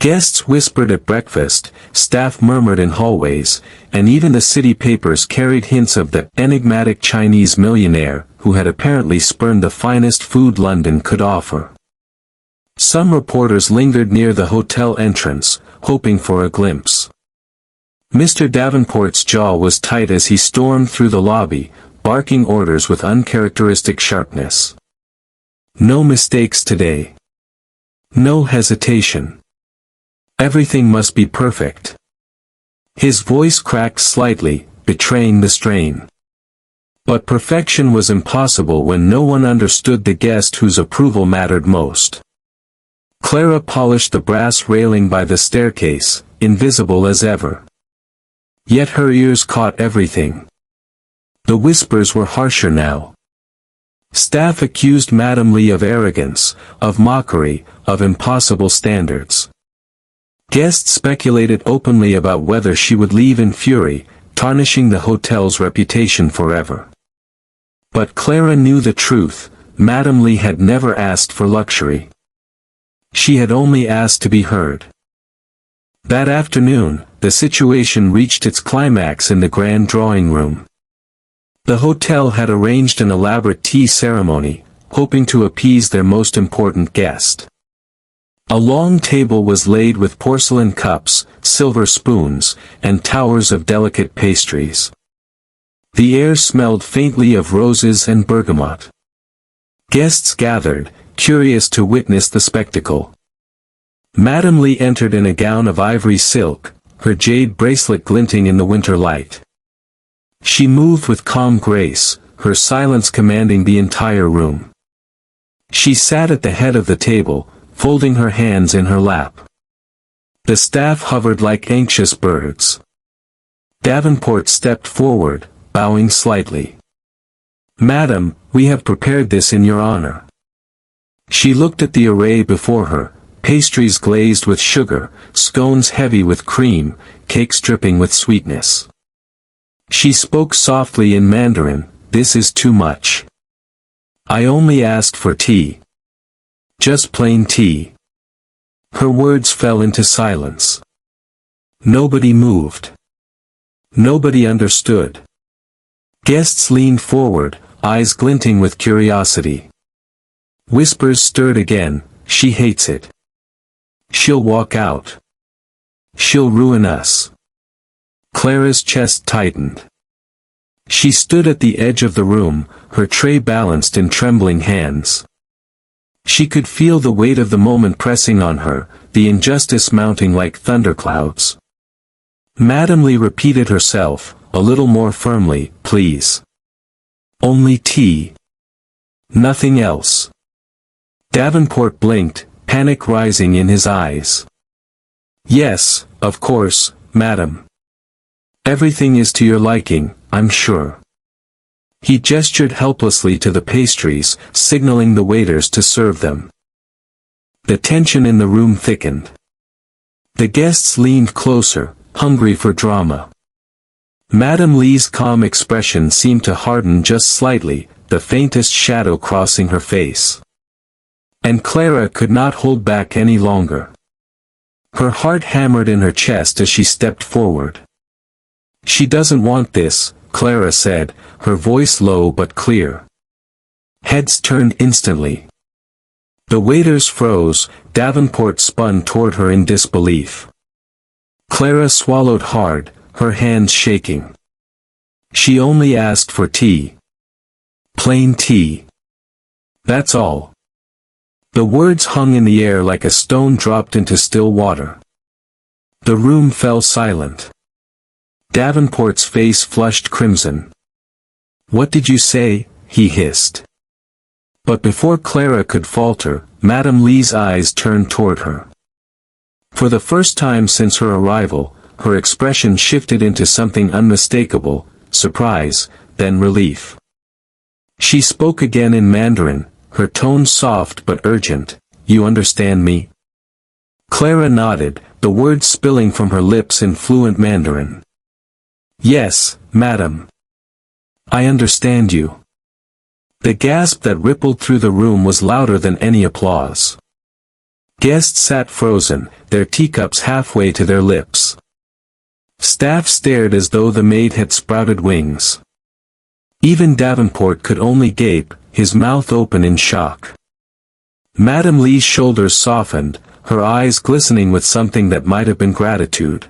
Guests whispered at breakfast, staff murmured in hallways, and even the city papers carried hints of the enigmatic Chinese millionaire who had apparently spurned the finest food London could offer. Some reporters lingered near the hotel entrance, hoping for a glimpse. Mr. Davenport's jaw was tight as he stormed through the lobby, barking orders with uncharacteristic sharpness. No mistakes today. No hesitation. Everything must be perfect. His voice cracked slightly, betraying the strain. But perfection was impossible when no one understood the guest whose approval mattered most. Clara polished the brass railing by the staircase, invisible as ever. Yet her ears caught everything. The whispers were harsher now. Staff accused Madame Lee of arrogance, of mockery, of impossible standards. Guests speculated openly about whether she would leave in fury, tarnishing the hotel's reputation forever. But Clara knew the truth, Madame Lee had never asked for luxury. She had only asked to be heard. That afternoon, the situation reached its climax in the grand drawing room. The hotel had arranged an elaborate tea ceremony, hoping to appease their most important guest. A long table was laid with porcelain cups, silver spoons, and towers of delicate pastries. The air smelled faintly of roses and bergamot. Guests gathered, curious to witness the spectacle. Madame Lee entered in a gown of ivory silk, her jade bracelet glinting in the winter light. She moved with calm grace, her silence commanding the entire room. She sat at the head of the table, folding her hands in her lap. The staff hovered like anxious birds. Davenport stepped forward, bowing slightly. "Madam, we have prepared this in your honor." She looked at the array before her, pastries glazed with sugar, scones heavy with cream, cakes dripping with sweetness. She spoke softly in Mandarin, "This is too much. I only asked for tea. Just plain tea." Her words fell into silence. Nobody moved. Nobody understood. Guests leaned forward, eyes glinting with curiosity. Whispers stirred again, "She hates it. She'll walk out. She'll ruin us." Clara's chest tightened. She stood at the edge of the room, her tray balanced in trembling hands. She could feel the weight of the moment pressing on her, the injustice mounting like thunderclouds. Madame Lee repeated herself, a little more firmly, "Please. Only tea. Nothing else." Davenport blinked, panic rising in his eyes. "Yes, of course, madam. Everything is to your liking, I'm sure." He gestured helplessly to the pastries, signaling the waiters to serve them. The tension in the room thickened. The guests leaned closer, hungry for drama. Madame Lee's calm expression seemed to harden just slightly, the faintest shadow crossing her face. And Clara could not hold back any longer. Her heart hammered in her chest as she stepped forward. "She doesn't want this," Clara said, her voice low but clear. Heads turned instantly. The waiters froze, Davenport spun toward her in disbelief. Clara swallowed hard, her hands shaking. "She only asked for tea. Plain tea. That's all." The words hung in the air like a stone dropped into still water. The room fell silent. Davenport's face flushed crimson. "What did you say?" he hissed. But before Clara could falter, Madame Lee's eyes turned toward her. For the first time since her arrival, her expression shifted into something unmistakable, surprise, then relief. She spoke again in Mandarin, her tone soft but urgent. "You understand me?" Clara nodded, the words spilling from her lips in fluent Mandarin. "Yes, madam. I understand you." The gasp that rippled through the room was louder than any applause. Guests sat frozen, their teacups halfway to their lips. Staff stared as though the maid had sprouted wings. Even Davenport could only gape, his mouth open in shock. Madame Lee's shoulders softened, her eyes glistening with something that might have been gratitude.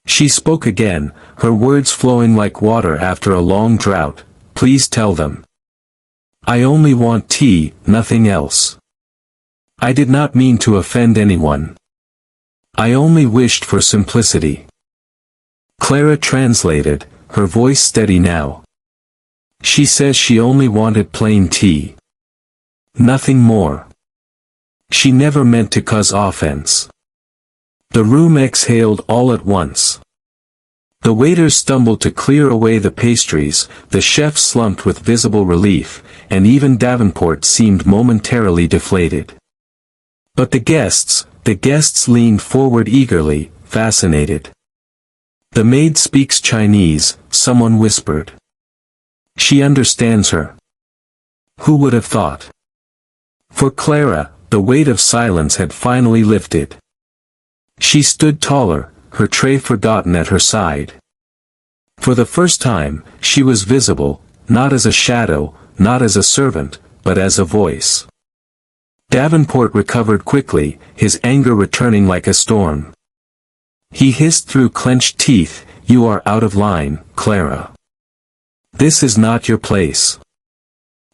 She spoke again, her words flowing like water after a long drought. "Please tell them. I only want tea, nothing else. I did not mean to offend anyone. I only wished for simplicity." Clara translated, her voice steady now. "She says she only wanted plain tea. Nothing more. She never meant to cause offense." The room exhaled all at once. The waiters stumbled to clear away the pastries, the chef slumped with visible relief, and even Davenport seemed momentarily deflated. But the guests leaned forward eagerly, fascinated. "The maid speaks Chinese," someone whispered. "She understands her." Who would have thought? For Clara, the weight of silence had finally lifted. She stood taller, her tray forgotten at her side. For the first time, she was visible, not as a shadow, not as a servant, but as a voice. Davenport recovered quickly, his anger returning like a storm. He hissed through clenched teeth, "You are out of line, Clara. This is not your place."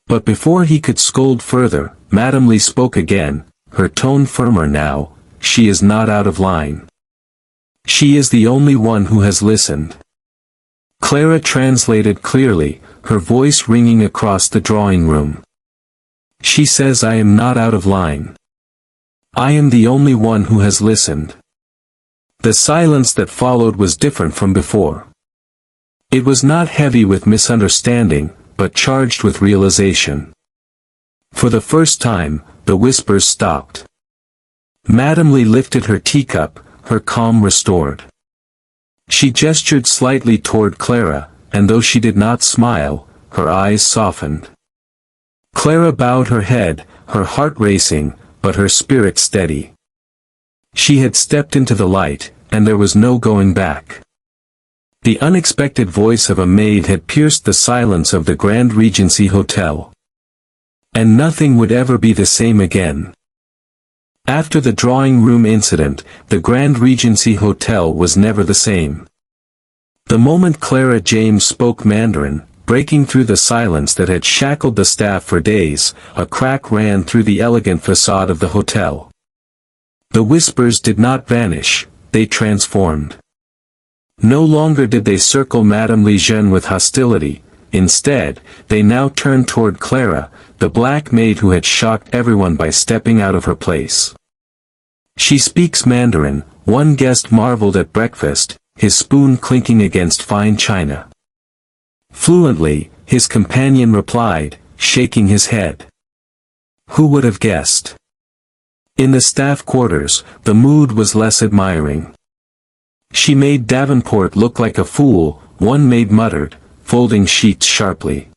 But before he could scold further, Madame Lee spoke again, her tone firmer now. "She is not out of line. She is the only one who has listened." Clara translated clearly, her voice ringing across the drawing room. "She says I am not out of line. I am the only one who has listened." The silence that followed was different from before. It was not heavy with misunderstanding, but charged with realization. For the first time, the whispers stopped. Madame Lee lifted her teacup, her calm restored. She gestured slightly toward Clara, and though she did not smile, her eyes softened. Clara bowed her head, her heart racing, but her spirit steady. She had stepped into the light, and there was no going back. The unexpected voice of a maid had pierced the silence of the Grand Regency Hotel. And nothing would ever be the same again. After the drawing room incident, the Grand Regency Hotel was never the same. The moment Clara James spoke Mandarin, breaking through the silence that had shackled the staff for days, a crack ran through the elegant facade of the hotel. The whispers did not vanish, they transformed. No longer did they circle Madame Lejeune with hostility, instead, they now turned toward Clara, the black maid who had shocked everyone by stepping out of her place. "She speaks Mandarin," one guest marveled at breakfast, his spoon clinking against fine china. Fluently, his companion replied, shaking his head. Who would have guessed? In the staff quarters, the mood was less admiring. "She made Davenport look like a fool," one maid muttered, folding sheets sharply.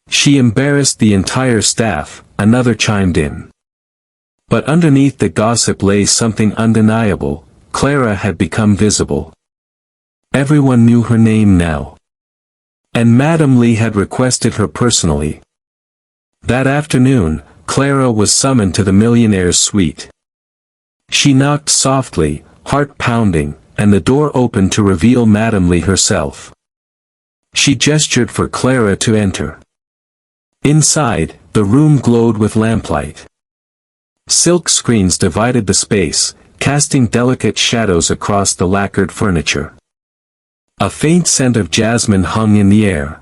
"She embarrassed the entire staff," another chimed in. But underneath the gossip lay something undeniable. Clara had become visible. Everyone knew her name now. And Madame Lee had requested her personally. That afternoon, Clara was summoned to the Millionaire's suite. She knocked softly, heart pounding, and the door opened to reveal Madame Lee herself. She gestured for Clara to enter. Inside, the room glowed with lamplight. Silk screens divided the space, casting delicate shadows across the lacquered furniture. A faint scent of jasmine hung in the air.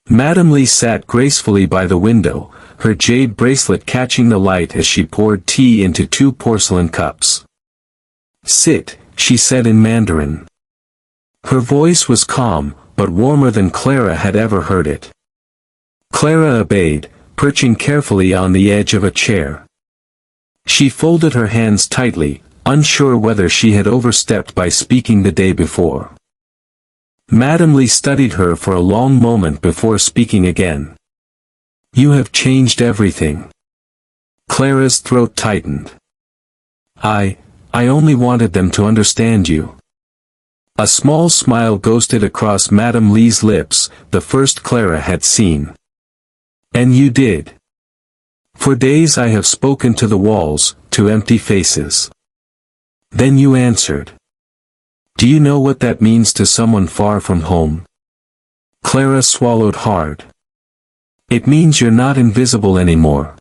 Madame Lee sat gracefully by the window, her jade bracelet catching the light as she poured tea into 2 porcelain cups. "Sit," she said in Mandarin. Her voice was calm, but warmer than Clara had ever heard it. Clara obeyed, perching carefully on the edge of a chair. She folded her hands tightly, unsure whether she had overstepped by speaking the day before. Madame Lee studied her for a long moment before speaking again. "You have changed everything." Clara's throat tightened. I only wanted them to understand you." A small smile ghosted across Madame Lee's lips, the first Clara had seen. "And you did. For days I have spoken to the walls, to empty faces. Then you answered. Do you know what that means to someone far from home?" Clara swallowed hard. "It means you're not invisible anymore."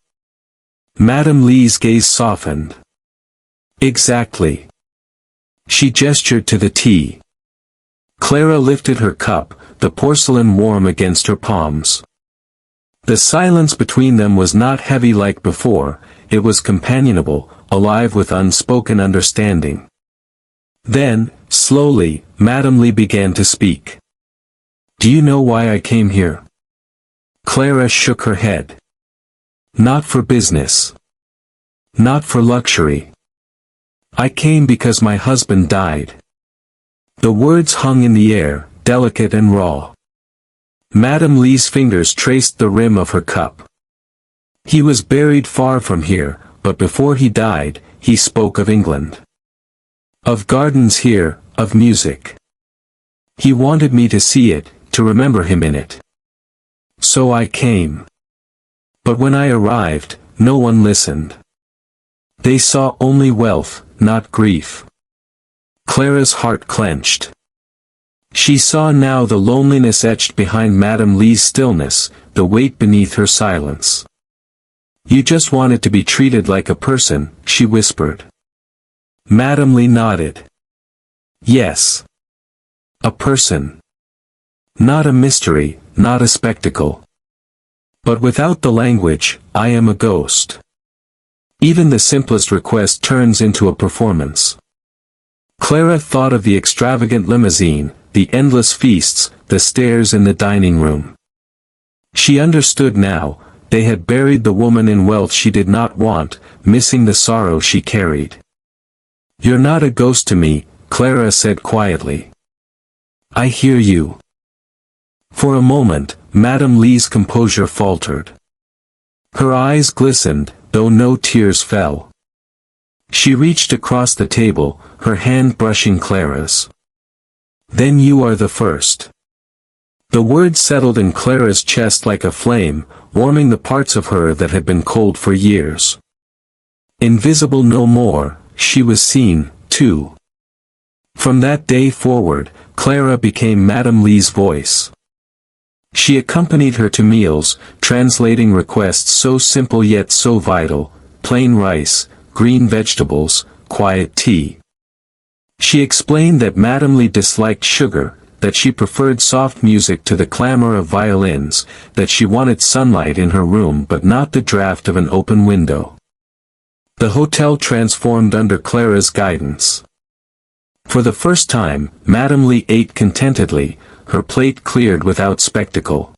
Madame Lee's gaze softened. "Exactly." She gestured to the tea. Clara lifted her cup, the porcelain warm against her palms. The silence between them was not heavy like before, it was companionable, alive with unspoken understanding. Then, slowly, Madame Lee began to speak. "Do you know why I came here?" Clara shook her head. "Not for business. Not for luxury. I came because my husband died." The words hung in the air, delicate and raw. Madame Lee's fingers traced the rim of her cup. "He was buried far from here, but before he died, he spoke of England. Of gardens here, of music. He wanted me to see it, to remember him in it. So I came. But when I arrived, no one listened. They saw only wealth, not grief. Clara's heart clenched. She saw now the loneliness etched behind Madame Lee's stillness, the weight beneath her silence. "You just wanted to be treated like a person," she whispered. Madame Lee nodded. "Yes. A person. Not a mystery, not a spectacle. But without the language, I am a ghost. Even the simplest request turns into a performance." Clara thought of the extravagant limousine, the endless feasts, the stares in the dining room. She understood now, they had buried the woman in wealth she did not want, missing the sorrow she carried. "You're not a ghost to me," Clara said quietly. "I hear you." For a moment, Madame Lee's composure faltered. Her eyes glistened, though no tears fell. She reached across the table, her hand brushing Clara's. "Then you are the first." The word settled in Clara's chest like a flame, warming the parts of her that had been cold for years. Invisible no more, she was seen, too. From that day forward, Clara became Madame Lee's voice. She accompanied her to meals, translating requests so simple yet so vital: plain rice, green vegetables, quiet tea. She explained that Madame Lee disliked sugar, that she preferred soft music to the clamor of violins, that she wanted sunlight in her room but not the draft of an open window. The hotel transformed under Clara's guidance. For the first time, Madame Lee ate contentedly, her plate cleared without spectacle.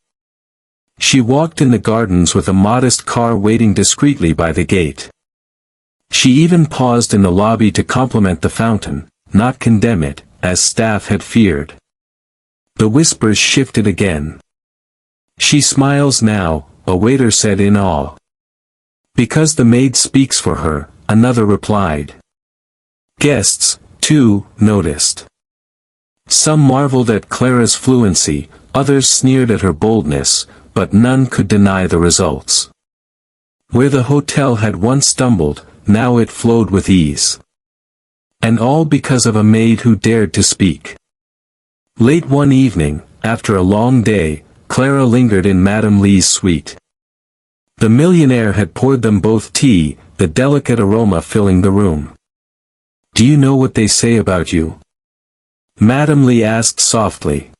She walked in the gardens with a modest car waiting discreetly by the gate. She even paused in the lobby to compliment the fountain, not condemn it, as staff had feared. The whispers shifted again. "She smiles now," a waiter said in awe. "Because the maid speaks for her," another replied. Guests, too, noticed. Some marveled at Clara's fluency, others sneered at her boldness, but none could deny the results. Where the hotel had once stumbled, now it flowed with ease. And all because of a maid who dared to speak. Late one evening, after a long day, Clara lingered in Madame Lee's suite. The millionaire had poured them both tea, the delicate aroma filling the room. "Do you know what they say about you?" Madame Lee asked softly.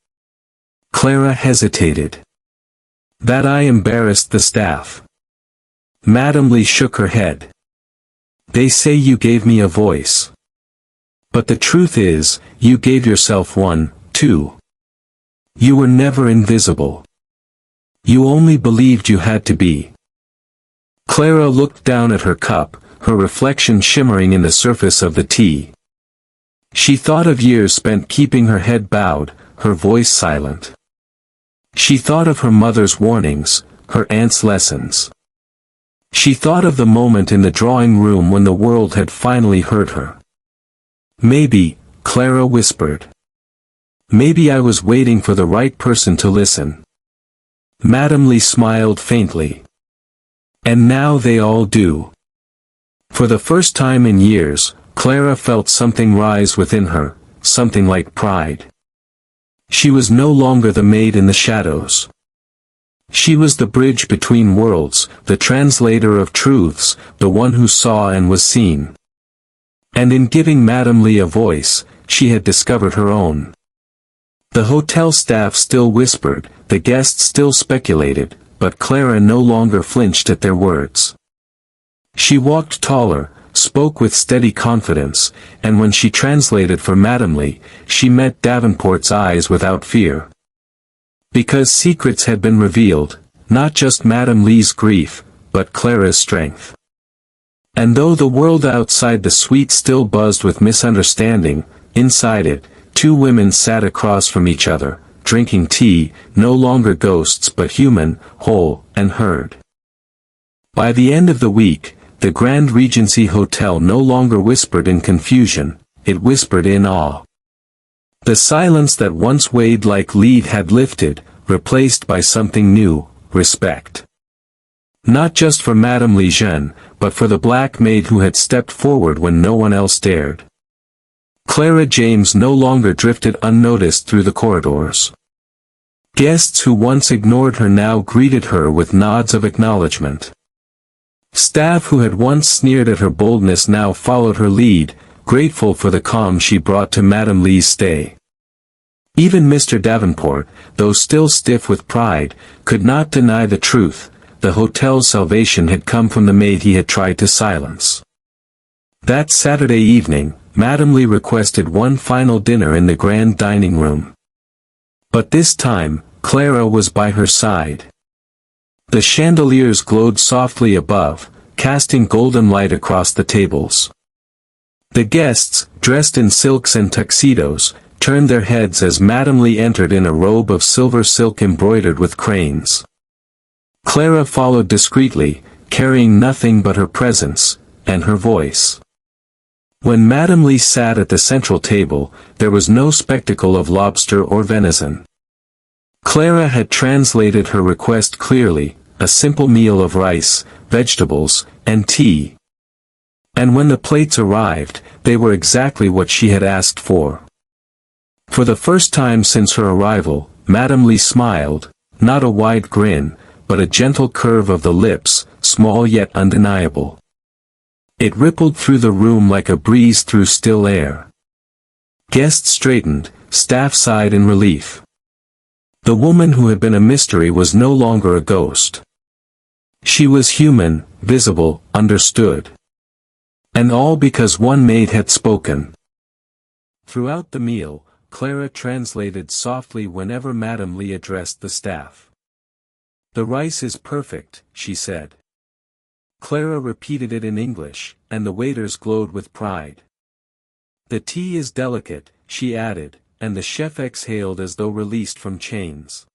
Clara hesitated. "That I embarrassed the staff." Madame Lee shook her head. "They say you gave me a voice. But the truth is, you gave yourself one, too. You were never invisible. You only believed you had to be." Clara looked down at her cup, her reflection shimmering in the surface of the tea. She thought of years spent keeping her head bowed, her voice silent. She thought of her mother's warnings, her aunt's lessons. She thought of the moment in the drawing room when the world had finally heard her. "Maybe," Clara whispered. "Maybe I was waiting for the right person to listen." Madame Lee smiled faintly. "And now they all do." For the first time in years, Clara felt something rise within her, something like pride. She was no longer the maid in the shadows. She was the bridge between worlds, the translator of truths, the one who saw and was seen. And in giving Madame Lee a voice, she had discovered her own. The hotel staff still whispered, the guests still speculated, but Clara no longer flinched at their words. She walked taller, spoke with steady confidence, and when she translated for Madame Lee, she met Davenport's eyes without fear. Because secrets had been revealed, not just Madame Lee's grief, but Clara's strength. And though the world outside the suite still buzzed with misunderstanding, inside it, two women sat across from each other, drinking tea, no longer ghosts but human, whole, and heard. By the end of the week, the Grand Regency Hotel no longer whispered in confusion, it whispered in awe. The silence that once weighed like lead had lifted, replaced by something new, respect. Not just for Madame Lejeune, but for the black maid who had stepped forward when no one else dared. Clara James no longer drifted unnoticed through the corridors. Guests who once ignored her now greeted her with nods of acknowledgement. Staff who had once sneered at her boldness now followed her lead, grateful for the calm she brought to Madame Lee's stay. Even Mr. Davenport, though still stiff with pride, could not deny the truth: the hotel's salvation had come from the maid he had tried to silence. That Saturday evening, Madame Lee requested one final dinner in the grand dining room. But this time, Clara was by her side. The chandeliers glowed softly above, casting golden light across the tables. The guests, dressed in silks and tuxedos, turned their heads as Madame Lee entered in a robe of silver silk embroidered with cranes. Clara followed discreetly, carrying nothing but her presence, and her voice. When Madame Lee sat at the central table, there was no spectacle of lobster or venison. Clara had translated her request clearly: a simple meal of rice, vegetables, and tea. And when the plates arrived, they were exactly what she had asked for. For the first time since her arrival, Madame Lee smiled, not a wide grin, but a gentle curve of the lips, small yet undeniable. It rippled through the room like a breeze through still air. Guests straightened, staff sighed in relief. The woman who had been a mystery was no longer a ghost. She was human, visible, understood. And all because one maid had spoken. Throughout the meal, Clara translated softly whenever Madame Lee addressed the staff. "The rice is perfect," she said. Clara repeated it in English, and the waiters glowed with pride. "The tea is delicate," she added, and the chef exhaled as though released from chains.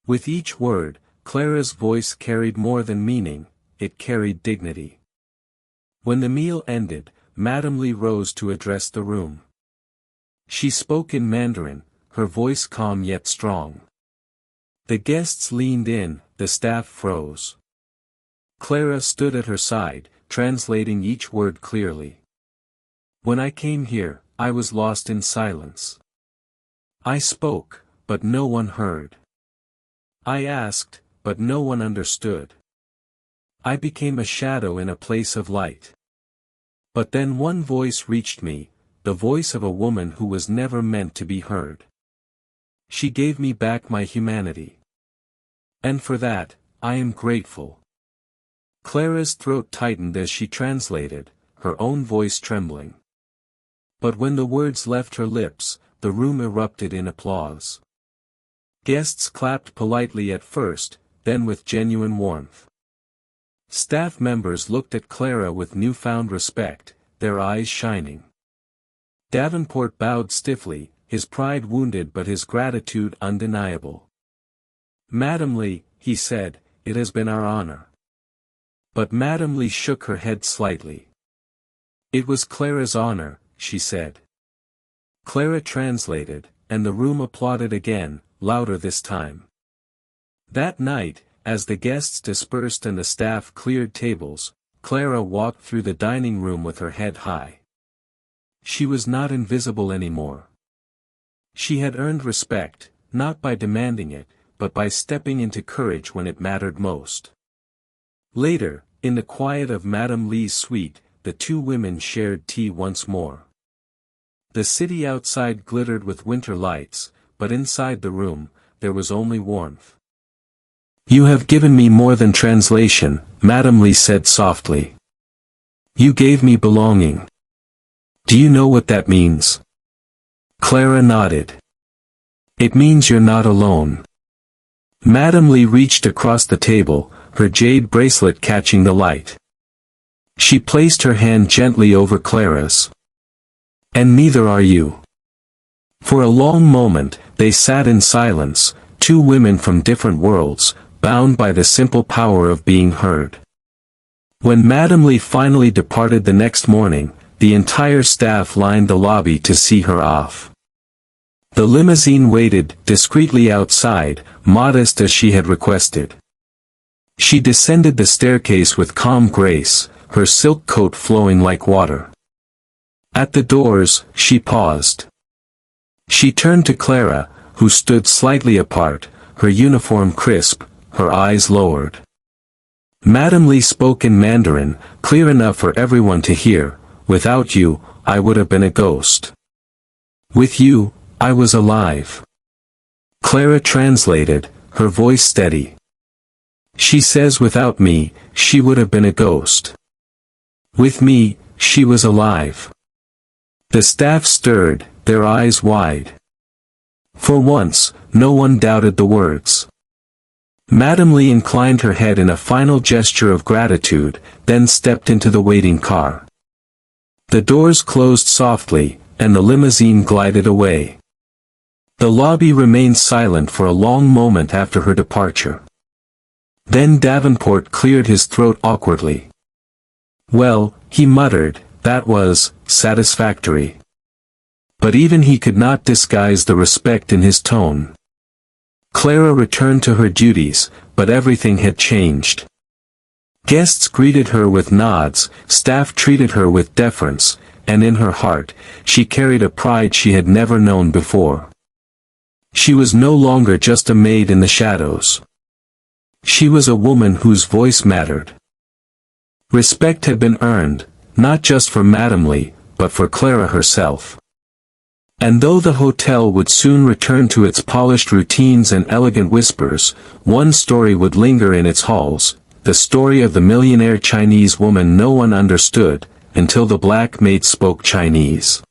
With each word, Clara's voice carried more than meaning, it carried dignity. When the meal ended, Madame Lee rose to address the room. She spoke in Mandarin, her voice calm yet strong. The guests leaned in, the staff froze. Clara stood at her side, translating each word clearly. "When I came here, I was lost in silence. I spoke, but no one heard. I asked, but no one understood. I became a shadow in a place of light. But then one voice reached me, the voice of a woman who was never meant to be heard. She gave me back my humanity. And for that, I am grateful." Clara's throat tightened as she translated, her own voice trembling. But when the words left her lips, the room erupted in applause. Guests clapped politely at first, then with genuine warmth. Staff members looked at Clara with newfound respect, their eyes shining. Davenport bowed stiffly, his pride wounded but his gratitude undeniable. "Madame Lee," he said, "it has been our honor." But Madame Lee shook her head slightly. "It was Clara's honor," she said. Clara translated, and the room applauded again, louder this time. That night, as the guests dispersed and the staff cleared tables, Clara walked through the dining room with her head high. She was not invisible anymore. She had earned respect, not by demanding it, but by stepping into courage when it mattered most. Later, in the quiet of Madame Lee's suite, the two women shared tea once more. The city outside glittered with winter lights, but inside the room, there was only warmth. "You have given me more than translation," Madame Lee said softly. "You gave me belonging. Do you know what that means?" Clara nodded. "It means you're not alone." Madame Lee reached across the table, her jade bracelet catching the light. She placed her hand gently over Clara's. "And neither are you." For a long moment, they sat in silence, two women from different worlds, bound by the simple power of being heard. When Madame Lee finally departed the next morning, the entire staff lined the lobby to see her off. The limousine waited discreetly outside, modest as she had requested. She descended the staircase with calm grace, her silk coat flowing like water. At the doors, she paused. She turned to Clara, who stood slightly apart, her uniform crisp, her eyes lowered. Madame Li spoke in Mandarin, clear enough for everyone to hear. Without you, I would have been a ghost. With you, I was alive. Clara translated, her voice steady. She says without me, she would have been a ghost. With me, she was alive. The staff stirred, their eyes wide. For once, no one doubted the words. Madame Li inclined her head in a final gesture of gratitude, then stepped into the waiting car. The doors closed softly, and the limousine glided away. The lobby remained silent for a long moment after her departure. Then Davenport cleared his throat awkwardly. Well, he muttered, that was satisfactory. But even he could not disguise the respect in his tone. Clara returned to her duties, but everything had changed. Guests greeted her with nods, staff treated her with deference, and in her heart, she carried a pride she had never known before. She was no longer just a maid in the shadows. She was a woman whose voice mattered. Respect had been earned, not just for Madame Li, but for Clara herself. And though the hotel would soon return to its polished routines and elegant whispers, one story would linger in its halls, the story of the millionaire Chinese woman no one understood, until the black maid spoke Chinese.